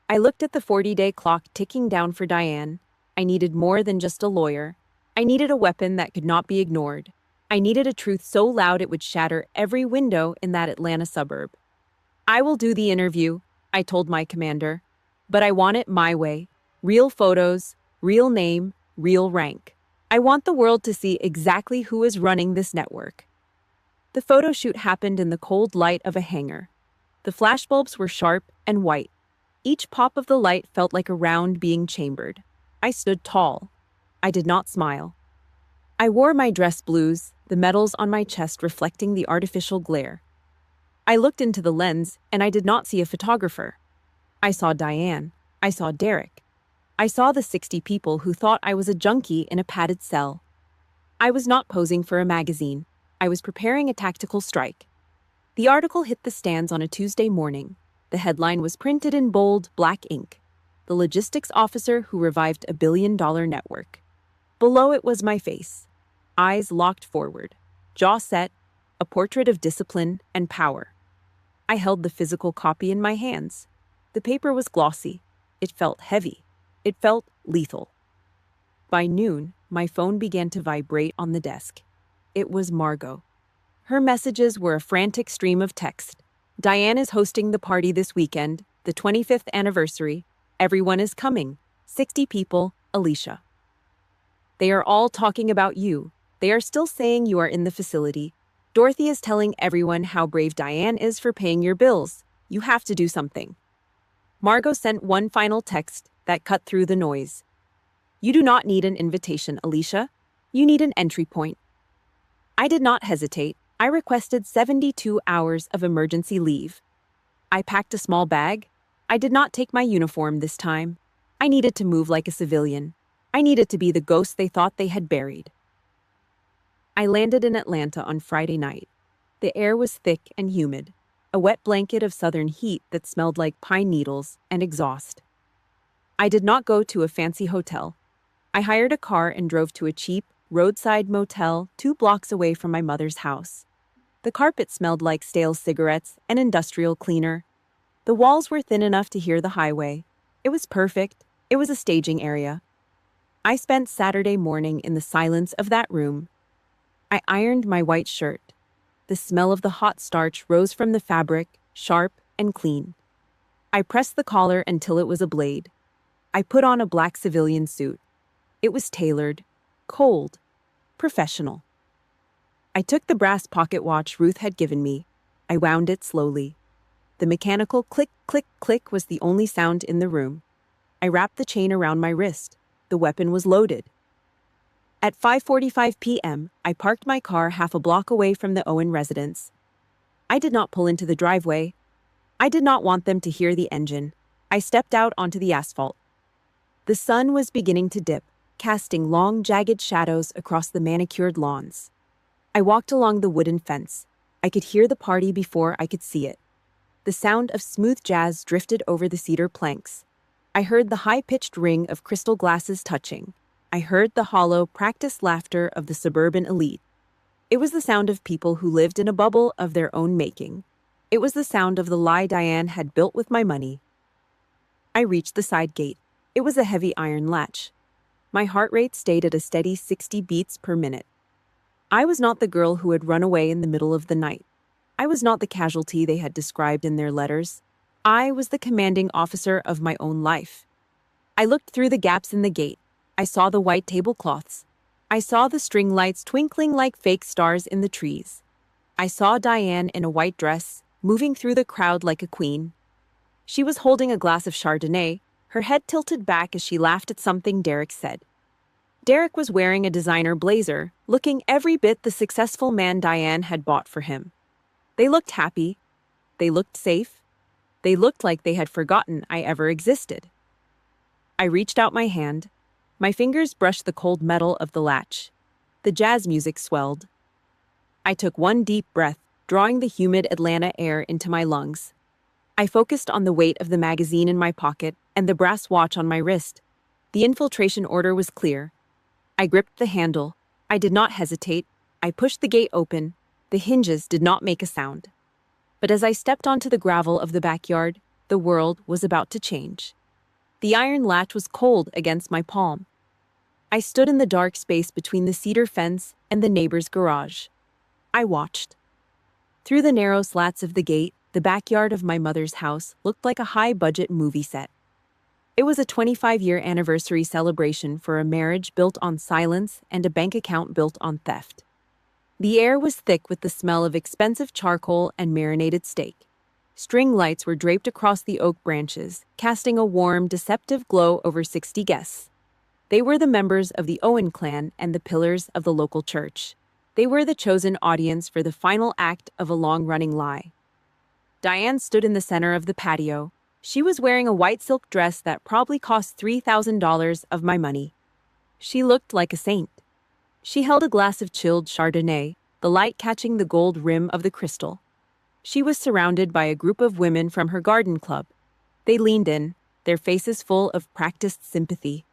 I looked at the 40-day clock ticking down for Diane. I needed more than just a lawyer. I needed a weapon that could not be ignored. I needed a truth so loud it would shatter every window in that Atlanta suburb. "I will do the interview," I told my commander. "But I want it my way. Real photos, real name, real rank. I want the world to see exactly who is running this network." The photo shoot happened in the cold light of a hangar. The flashbulbs were sharp and white. Each pop of the light felt like a round being chambered. I stood tall. I did not smile. I wore my dress blues, the medals on my chest reflecting the artificial glare. I looked into the lens, and I did not see a photographer. I saw Diane. I saw Derek. I saw the 60 people who thought I was a junkie in a padded cell. I was not posing for a magazine. I was preparing a tactical strike. The article hit the stands on a Tuesday morning. The headline was printed in bold, black ink. the logistics officer who revived a billion-dollar network. Below it was my face, eyes locked forward, jaw set, a portrait of discipline and power. I held the physical copy in my hands. The paper was glossy. It felt heavy. It felt lethal. By noon, my phone began to vibrate on the desk. It was Margot. Her messages were a frantic stream of text. Diane is hosting the party this weekend, the 25th anniversary. Everyone is coming. 60 people, Alicia. They are all talking about you. They are still saying you are in the facility. Dorothy is telling everyone how brave Diane is for paying your bills. You have to do something. Margot sent one final text that cut through the noise. You do not need an invitation, Alicia. You need an entry point. I did not hesitate. I requested 72 hours of emergency leave. I packed a small bag. I did not take my uniform this time. I needed to move like a civilian. I needed to be the ghost they thought they had buried. I landed in Atlanta on Friday night. The air was thick and humid, a wet blanket of southern heat that smelled like pine needles and exhaust. I did not go to a fancy hotel. I hired a car and drove to a cheap, roadside motel 2 blocks away from my mother's house. The carpet smelled like stale cigarettes and industrial cleaner. The walls were thin enough to hear the highway. It was perfect. It was a staging area. I spent Saturday morning in the silence of that room. I ironed my white shirt. The smell of the hot starch rose from the fabric, sharp and clean. I pressed the collar until it was a blade. I put on a black civilian suit. It was tailored, cold, professional. I took the brass pocket watch Ruth had given me. I wound it slowly. The mechanical click, click, click was the only sound in the room. I wrapped the chain around my wrist. The weapon was loaded. At 5:45 p.m., I parked my car half a block away from the Owen residence. I did not pull into the driveway. I did not want them to hear the engine. I stepped out onto the asphalt. The sun was beginning to dip, casting long, jagged shadows across the manicured lawns. I walked along the wooden fence. I could hear the party before I could see it. The sound of smooth jazz drifted over the cedar planks. I heard the high-pitched ring of crystal glasses touching. I heard the hollow, practiced laughter of the suburban elite. It was the sound of people who lived in a bubble of their own making. It was the sound of the lie Diane had built with my money. I reached the side gate. It was a heavy iron latch. My heart rate stayed at a steady 60 beats per minute. I was not the girl who had run away in the middle of the night. I was not the casualty they had described in their letters. I was the commanding officer of my own life. I looked through the gaps in the gate. I saw the white tablecloths. I saw the string lights twinkling like fake stars in the trees. I saw Diane in a white dress, moving through the crowd like a queen. She was holding a glass of Chardonnay, her head tilted back as she laughed at something Derek said. Derek was wearing a designer blazer, looking every bit the successful man Diane had bought for him. They looked happy. They looked safe. They looked like they had forgotten I ever existed. I reached out my hand. My fingers brushed the cold metal of the latch. The jazz music swelled. I took one deep breath, drawing the humid Atlanta air into my lungs. I focused on the weight of the magazine in my pocket and the brass watch on my wrist. The infiltration order was clear. I gripped the handle. I did not hesitate. I pushed the gate open. The hinges did not make a sound. But as I stepped onto the gravel of the backyard, the world was about to change. The iron latch was cold against my palm. I stood in the dark space between the cedar fence and the neighbor's garage. I watched. Through the narrow slats of the gate, the backyard of my mother's house looked like a high-budget movie set. It was a 25-year anniversary celebration for a marriage built on silence and a bank account built on theft. The air was thick with the smell of expensive charcoal and marinated steak. String lights were draped across the oak branches, casting a warm, deceptive glow over 60 guests. They were the members of the Owen clan and the pillars of the local church. They were the chosen audience for the final act of a long-running lie. Diane stood in the center of the patio. She was wearing a white silk dress that probably cost $3,000 of my money. She looked like a saint. She held a glass of chilled Chardonnay, the light catching the gold rim of the crystal. She was surrounded by a group of women from her garden club. They leaned in. their faces full of practiced sympathy.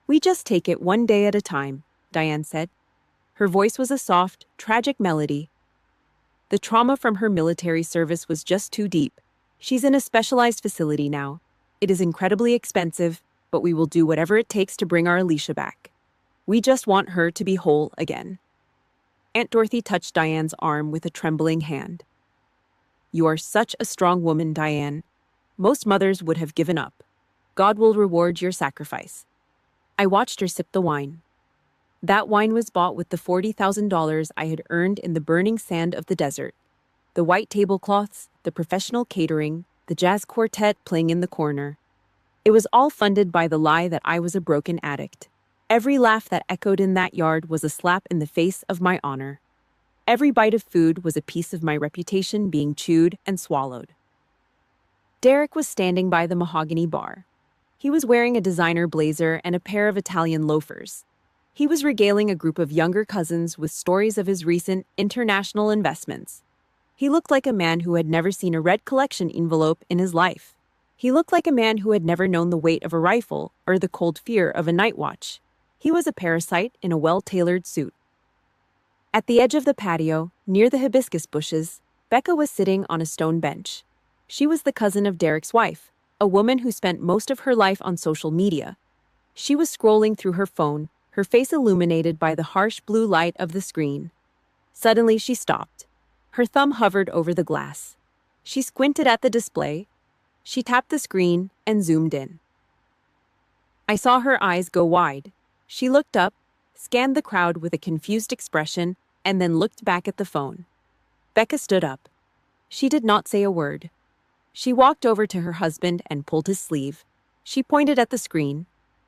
"We just take it one day at a time," Diane said. Her voice was a soft, tragic melody. "The trauma from her military service was just too deep. She's in a specialized facility now. It is incredibly expensive, but we will do whatever it takes to bring our Alicia back. We just want her to be whole again." Aunt Dorothy touched Diane's arm with a trembling hand. "You are such a strong woman, Diane. Most mothers would have given up. God will reward your sacrifice." I watched her sip the wine. That wine was bought with the $40,000 I had earned in the burning sand of the desert. The white tablecloths, the professional catering, the jazz quartet playing in the corner. It was all funded by the lie that I was a broken addict. Every laugh that echoed in that yard was a slap in the face of my honor. Every bite of food was a piece of my reputation being chewed and swallowed. Derek was standing by the mahogany bar. He was wearing a designer blazer and a pair of Italian loafers. He was regaling a group of younger cousins with stories of his recent international investments. He looked like a man who had never seen a red collection envelope in his life. He looked like a man who had never known the weight of a rifle or the cold fear of a night watch. He was a parasite in a well-tailored suit. At the edge of the patio, near the hibiscus bushes, Becca was sitting on a stone bench. She was the cousin of Derek's wife, a woman who spent most of her life on social media. She was scrolling through her phone, her face illuminated by the harsh blue light of the screen. Suddenly she stopped. Her thumb hovered over the glass. She squinted at the display. She tapped the screen and zoomed in. I saw her eyes go wide. She looked up, scanned the crowd with a confused expression, and then looked back at the phone. Becca stood up. She did not say a word. She walked over to her husband and pulled his sleeve. She pointed at the screen.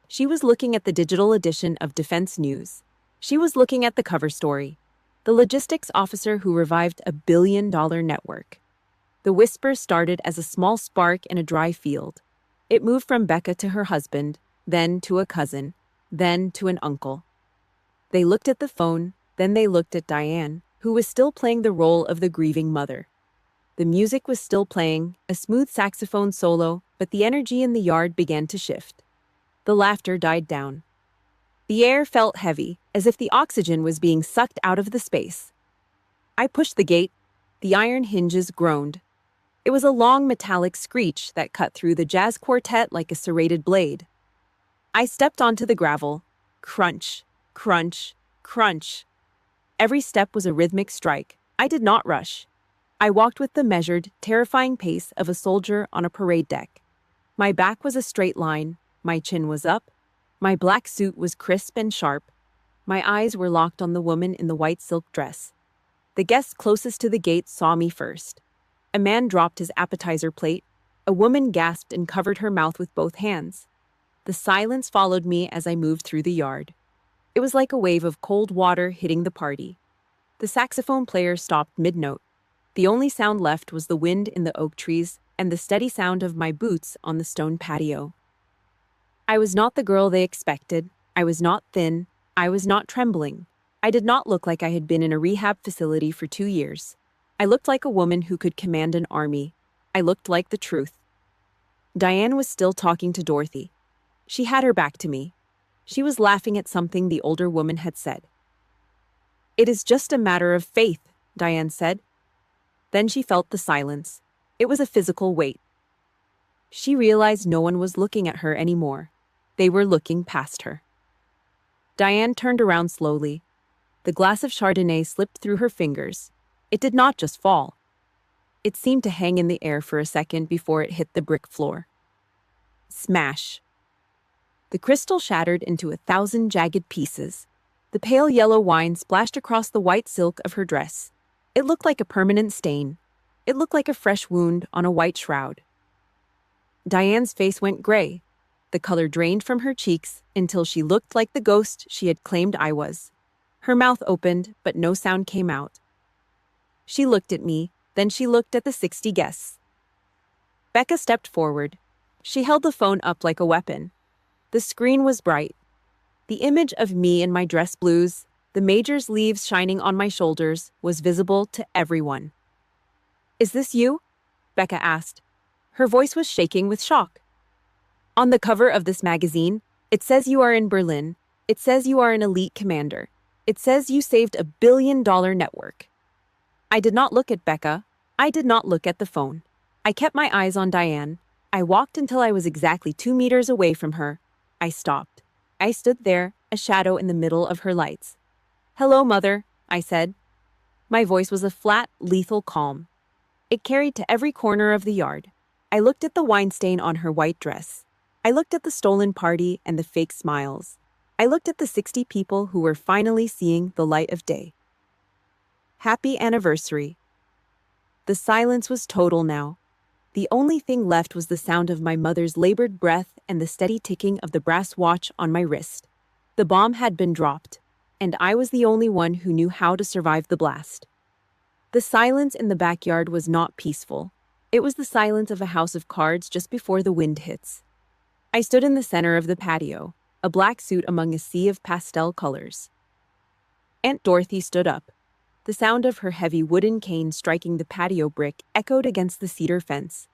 She was looking at the digital edition of Defense News. She was looking at the cover story. The logistics officer who revived a billion-dollar network. The whisper started as a small spark in a dry field. It moved from Becca to her husband, then to a cousin, then to an uncle. They looked at the phone, then they looked at Diane, who was still playing the role of the grieving mother. The music was still playing, a smooth saxophone solo, but the energy in the yard began to shift. The laughter died down. The air felt heavy, as if the oxygen was being sucked out of the space. I pushed the gate. The iron hinges groaned. It was a long metallic screech that cut through the jazz quartet like a serrated blade. I stepped onto the gravel. Crunch, crunch, crunch. Every step was a rhythmic strike. I did not rush. I walked with the measured, terrifying pace of a soldier on a parade deck. My back was a straight line. My chin was up. My black suit was crisp and sharp. My eyes were locked on the woman in the white silk dress. The guests closest to the gate saw me first. A man dropped his appetizer plate. A woman gasped and covered her mouth with both hands. The silence followed me as I moved through the yard. It was like a wave of cold water hitting the party. The saxophone player stopped mid-note. The only sound left was the wind in the oak trees and the steady sound of my boots on the stone patio. I was not the girl they expected. I was not thin. I was not trembling. I did not look like I had been in a rehab facility for 2 years. I looked like a woman who could command an army. I looked like the truth. Diane was still talking to Dorothy. She had her back to me. She was laughing at something the older woman had said. "It is just a matter of faith," Diane said. Then she felt the silence. It was a physical weight. She realized no one was looking at her anymore. They were looking past her. Diane turned around slowly. The glass of Chardonnay slipped through her fingers. It did not just fall. It seemed to hang in the air for a second before it hit the brick floor. Smash. The crystal shattered into 1,000 jagged pieces. The pale yellow wine splashed across the white silk of her dress. It looked like a permanent stain. It looked like a fresh wound on a white shroud. Diane's face went gray. The color drained from her cheeks until she looked like the ghost she had claimed I was. Her mouth opened, but no sound came out. She looked at me, then she looked at the 60 guests. Becca stepped forward. She held the phone up like a weapon. The screen was bright. The image of me in my dress blues, the major's leaves shining on my shoulders, was visible to everyone. "Is this you?" Becca asked. Her voice was shaking with shock. On the cover of this magazine, it says you are in Berlin. It says you are an elite commander. It says you saved $1 billion network. I did not look at Becca. I did not look at the phone. I kept my eyes on Diane. I walked until I was exactly 2 meters away from her. I stopped. I stood there, a shadow in the middle of her lights. "Hello, Mother," I said. My voice was a flat, lethal calm. It carried to every corner of the yard. I looked at the wine stain on her white dress. I looked at the stolen party and the fake smiles. I looked at the 60 people who were finally seeing the light of day. Happy anniversary. The silence was total now. The only thing left was the sound of my mother's labored breath and the steady ticking of the brass watch on my wrist. The bomb had been dropped, and I was the only one who knew how to survive the blast. The silence in the backyard was not peaceful. It was the silence of a house of cards just before the wind hits. I stood in the center of the patio, a black suit among a sea of pastel colors. Aunt Dorothy stood up. The sound of her heavy wooden cane striking the patio brick echoed against the cedar fence.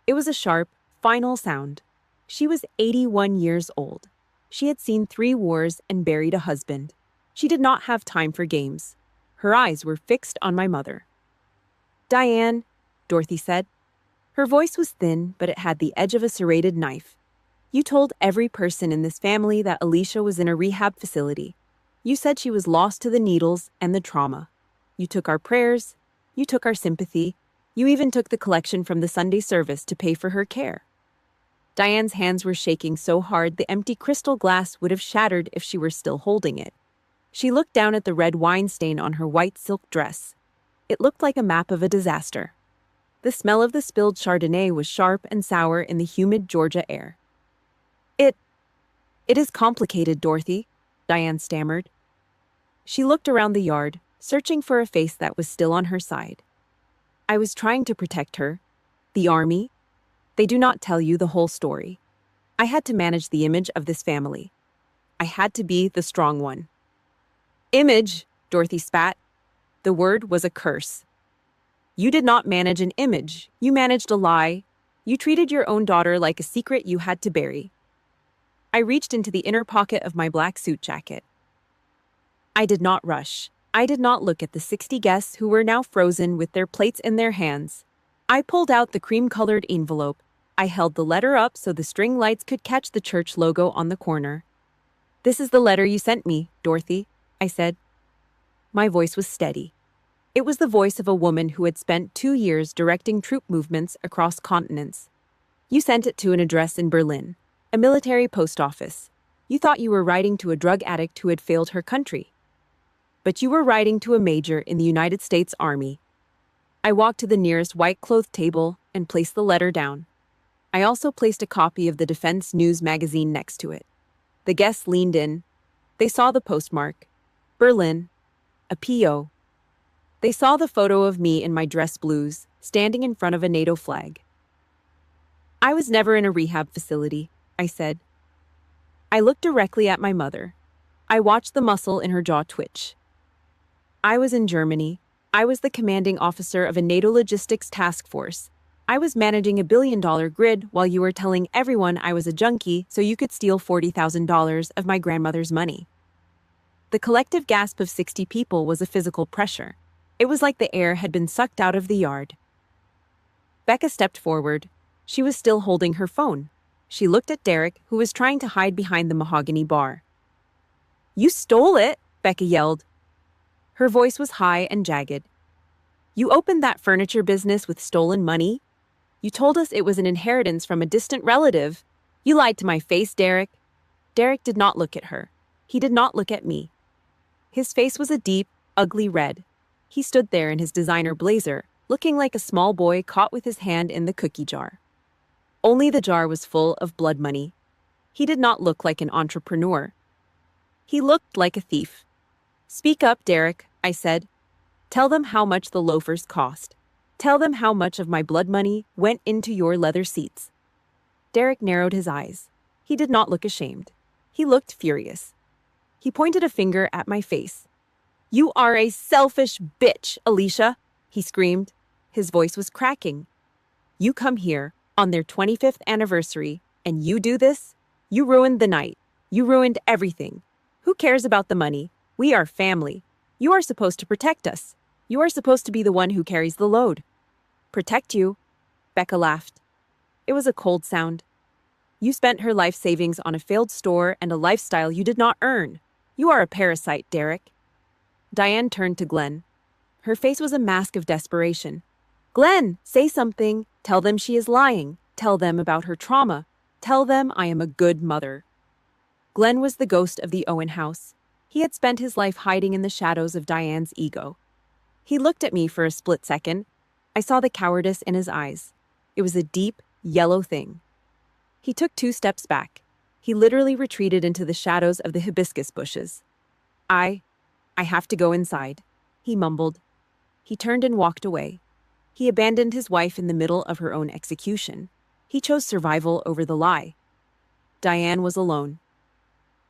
It was a sharp, final sound. She was 81 years old. She had seen 3 wars and buried a husband. She did not have time for games. Her eyes were fixed on my mother. "Diane," Dorothy said. Her voice was thin, but it had the edge of a serrated knife. "You told every person in this family that Alicia was in a rehab facility. You said she was lost to the needles and the trauma. You took our prayers. You took our sympathy. You even took the collection from the Sunday service to pay for her care." Diane's hands were shaking so hard the empty crystal glass would have shattered if she were still holding it. She looked down at the red wine stain on her white silk dress. It looked like a map of a disaster. The smell of the spilled Chardonnay was sharp and sour in the humid Georgia air. It is complicated, Dorothy," Diane stammered. She looked around the yard, searching for a face that was still on her side. "I was trying to protect her. The army. They do not tell you the whole story. I had to manage the image of this family. I had to be the strong one." "Image," Dorothy spat. The word was a curse. "You did not manage an image. You managed a lie. You treated your own daughter like a secret you had to bury." I reached into the inner pocket of my black suit jacket. I did not rush. I did not look at the 60 guests who were now frozen with their plates in their hands. I pulled out the cream-colored envelope. I held the letter up so the string lights could catch the church logo on the corner. "This is the letter you sent me, Dorothy," I said. My voice was steady. It was the voice of a woman who had spent 2 years directing troop movements across continents. "You sent it to an address in Berlin, a military post office. You thought you were writing to a drug addict who had failed her country. But you were writing to a major in the United States Army." I walked to the nearest white-clothed table and placed the letter down. I also placed a copy of the Defense News magazine next to it. The guests leaned in. They saw the postmark. Berlin. A P.O. They saw the photo of me in my dress blues, standing in front of a NATO flag. "I was never in a rehab facility," I said. I looked directly at my mother. I watched the muscle in her jaw twitch. "I was in Germany. I was the commanding officer of a NATO logistics task force. I was managing a $1 billion grid while you were telling everyone I was a junkie so you could steal $40,000 of my grandmother's money." The collective gasp of 60 people was a physical pressure. It was like the air had been sucked out of the yard. Becca stepped forward. She was still holding her phone. She looked at Derek, who was trying to hide behind the mahogany bar. "You stole it," Becca yelled. Her voice was high and jagged. "You opened that furniture business with stolen money? You told us it was an inheritance from a distant relative. You lied to my face, Derek." Derek did not look at her. He did not look at me. His face was a deep, ugly red. He stood there in his designer blazer, looking like a small boy caught with his hand in the cookie jar. Only the jar was full of blood money. He did not look like an entrepreneur. He looked like a thief. "Speak up, Derek," I said. "Tell them how much the loafers cost. Tell them how much of my blood money went into your leather seats." Derek narrowed his eyes. He did not look ashamed. He looked furious. He pointed a finger at my face. "You are a selfish bitch, Alicia," he screamed. His voice was cracking. "You come here, on their 25th anniversary, And you do this? You ruined the night. You ruined everything. Who cares about the money? We are family. You are supposed to protect us. You are supposed to be the one who carries the load. Protect you? Becca laughed. It was a cold sound. You spent her life savings on a failed store and a lifestyle you did not earn. You are a parasite, Derek. Diane turned to Glenn. Her face was a mask of desperation. Glenn, say something. Tell them she is lying. Tell them about her trauma. Tell them I am a good mother. Glenn was the ghost of the Owen house. He had spent his life hiding in the shadows of Diane's ego. He looked at me for a split second. I saw the cowardice in his eyes. It was a deep, yellow thing. He took 2 steps back. He literally retreated into the shadows of the hibiscus bushes. I have to go inside, he mumbled. He turned and walked away. He abandoned his wife in the middle of her own execution. He chose survival over the lie. Diane was alone.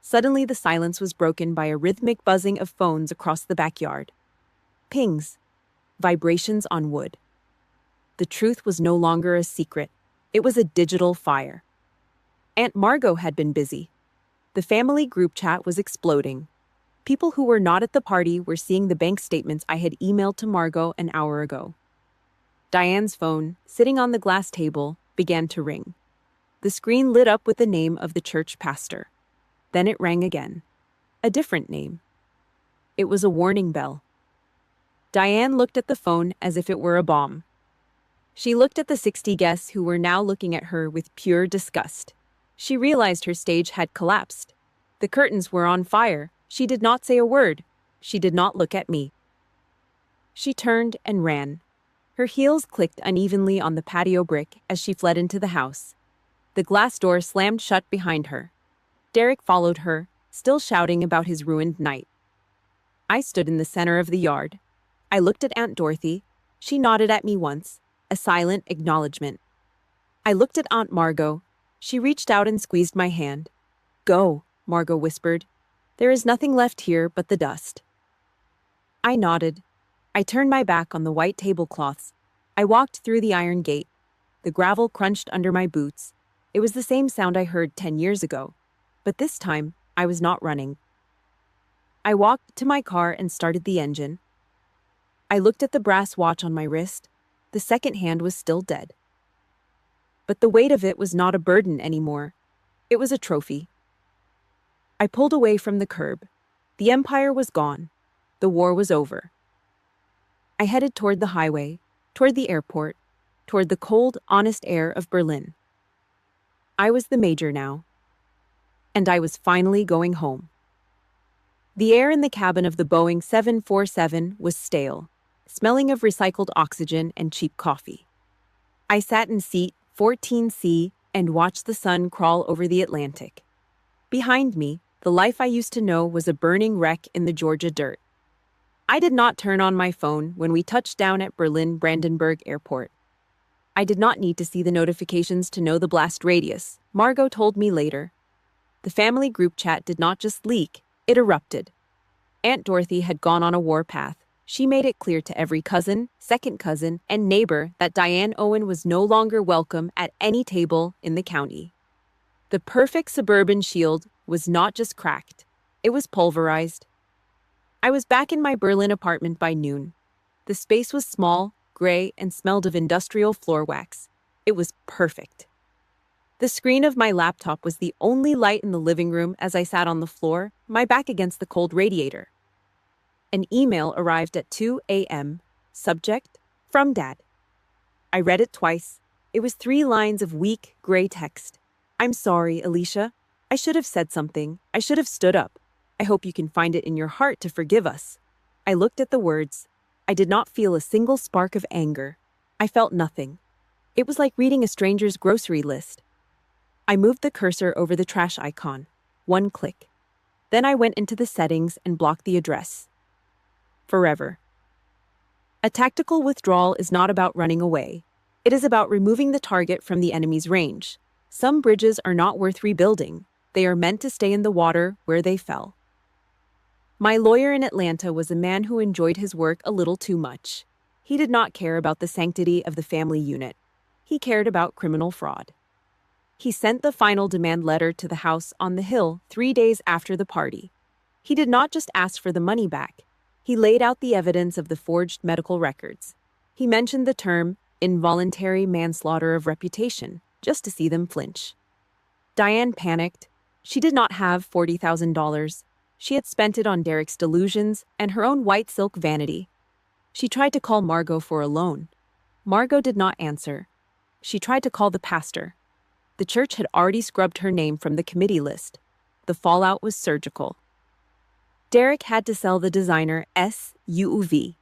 Suddenly the silence was broken by a rhythmic buzzing of phones across the backyard. Pings. Vibrations on wood. The truth was no longer a secret. It was a digital fire. Aunt Margot had been busy. The family group chat was exploding. People who were not at the party were seeing the bank statements I had emailed to Margot an hour ago. Diane's phone, sitting on the glass table, began to ring. The screen lit up with the name of the church pastor. Then it rang again. A different name. It was a warning bell. Diane looked at the phone as if it were a bomb. She looked at the 60 guests who were now looking at her with pure disgust. She realized her stage had collapsed. The curtains were on fire. She did not say a word. She did not look at me. She turned and ran. Her heels clicked unevenly on the patio brick as she fled into the house. The glass door slammed shut behind her. Derek followed her, still shouting about his ruined night. I stood in the center of the yard. I looked at Aunt Dorothy. She nodded at me once, a silent acknowledgement. I looked at Aunt Margot. She reached out and squeezed my hand. Go, Margot whispered. There is nothing left here but the dust. I nodded. I turned my back on the white tablecloths. I walked through the iron gate. The gravel crunched under my boots. It was the same sound I heard 10 years ago. But this time, I was not running. I walked to my car and started the engine. I looked at the brass watch on my wrist. The second hand was still dead. But the weight of it was not a burden anymore. It was a trophy. I pulled away from the curb. The empire was gone. The war was over. I headed toward the highway, toward the airport, toward the cold, honest air of Berlin. I was the major now. And I was finally going home. The air in the cabin of the Boeing 747 was stale, smelling of recycled oxygen and cheap coffee. I sat in seat 14C and watched the sun crawl over the Atlantic. Behind me, the life I used to know was a burning wreck in the Georgia dirt. I did not turn on my phone when we touched down at Berlin-Brandenburg Airport. I did not need to see the notifications to know the blast radius, Margot told me later. The family group chat did not just leak, it erupted. Aunt Dorothy had gone on a warpath. She made it clear to every cousin, second cousin, and neighbor that Diane Owen was no longer welcome at any table in the county. The perfect suburban shield was not just cracked, it was pulverized. I was back in my Berlin apartment by noon. The space was small, gray, and smelled of industrial floor wax. It was perfect. The screen of my laptop was the only light in the living room as I sat on the floor, my back against the cold radiator. An email arrived at 2 a.m. Subject, from Dad. I read it twice. It was 3 lines of weak, gray text. I'm sorry, Alicia. I should have said something. I should have stood up. I hope you can find it in your heart to forgive us. I looked at the words. I did not feel a single spark of anger. I felt nothing. It was like reading a stranger's grocery list. I moved the cursor over the trash icon. 1 click. Then I went into the settings and blocked the address. Forever. A tactical withdrawal is not about running away. It is about removing the target from the enemy's range. Some bridges are not worth rebuilding. They are meant to stay in the water where they fell. My lawyer in Atlanta was a man who enjoyed his work a little too much. He did not care about the sanctity of the family unit. He cared about criminal fraud. He sent the final demand letter to the house on the hill 3 days after the party. He did not just ask for the money back. He laid out the evidence of the forged medical records. He mentioned the term involuntary manslaughter of reputation, just to see them flinch. Diane panicked. She did not have $40,000. She had spent it on Derek's delusions and her own white silk vanity. She tried to call Margot for a loan. Margot did not answer. She tried to call the pastor. The church had already scrubbed her name from the committee list. The fallout was surgical. Derek had to sell the designer SUV.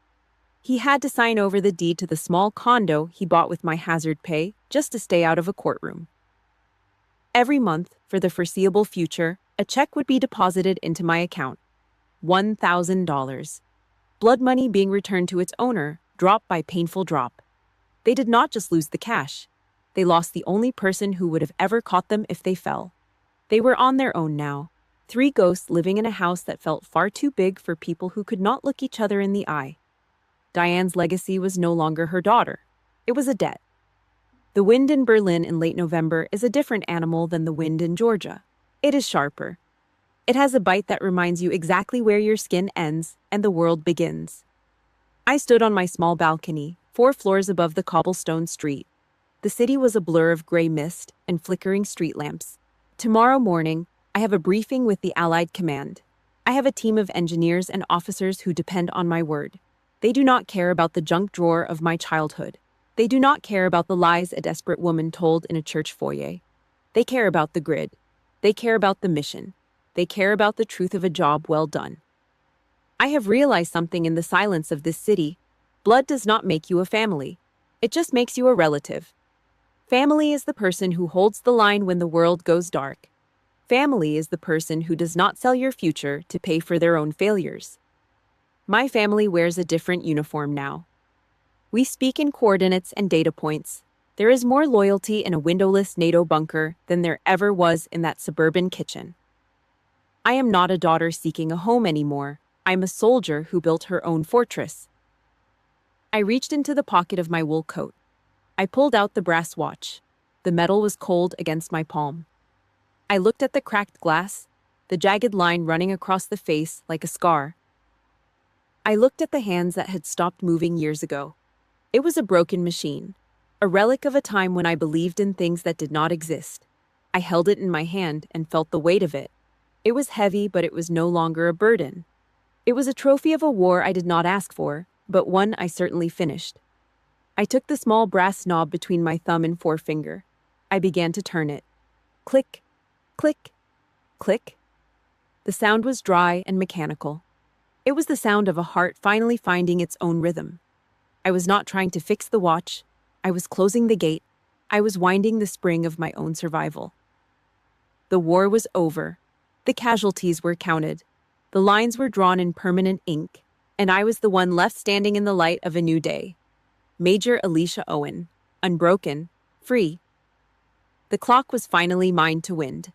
He had to sign over the deed to the small condo he bought with my hazard pay just to stay out of a courtroom. Every month, for the foreseeable future, a check would be deposited into my account. $1,000. Blood money being returned to its owner, drop by painful drop. They did not just lose the cash. They lost the only person who would have ever caught them if they fell. They were on their own now. 3 ghosts living in a house that felt far too big for people who could not look each other in the eye. Diane's legacy was no longer her daughter. It was a debt. The wind in Berlin in late November is a different animal than the wind in Georgia. It is sharper. It has a bite that reminds you exactly where your skin ends and the world begins. I stood on my small balcony, 4 floors above the cobblestone street. The city was a blur of gray mist and flickering street lamps. Tomorrow morning, I have a briefing with the Allied Command. I have a team of engineers and officers who depend on my word. They do not care about the junk drawer of my childhood. They do not care about the lies a desperate woman told in a church foyer. They care about the grid. They care about the mission. They care about the truth of a job well done. I have realized something in the silence of this city. Blood does not make you a family. It just makes you a relative. Family is the person who holds the line when the world goes dark. Family is the person who does not sell your future to pay for their own failures. My family wears a different uniform now. We speak in coordinates and data points. There is more loyalty in a windowless NATO bunker than there ever was in that suburban kitchen. I am not a daughter seeking a home anymore. I'm a soldier who built her own fortress. I reached into the pocket of my wool coat. I pulled out the brass watch. The metal was cold against my palm. I looked at the cracked glass, the jagged line running across the face like a scar. I looked at the hands that had stopped moving years ago. It was a broken machine, a relic of a time when I believed in things that did not exist. I held it in my hand and felt the weight of it. It was heavy, but it was no longer a burden. It was a trophy of a war I did not ask for, but one I certainly finished. I took the small brass knob between my thumb and forefinger. I began to turn it. Click, click, click. The sound was dry and mechanical. It was the sound of a heart finally finding its own rhythm. I was not trying to fix the watch. I was closing the gate. I was winding the spring of my own survival. The war was over. The casualties were counted. The lines were drawn in permanent ink, and I was the one left standing in the light of a new day. Major Alicia Owen, unbroken, free. The clock was finally mine to wind.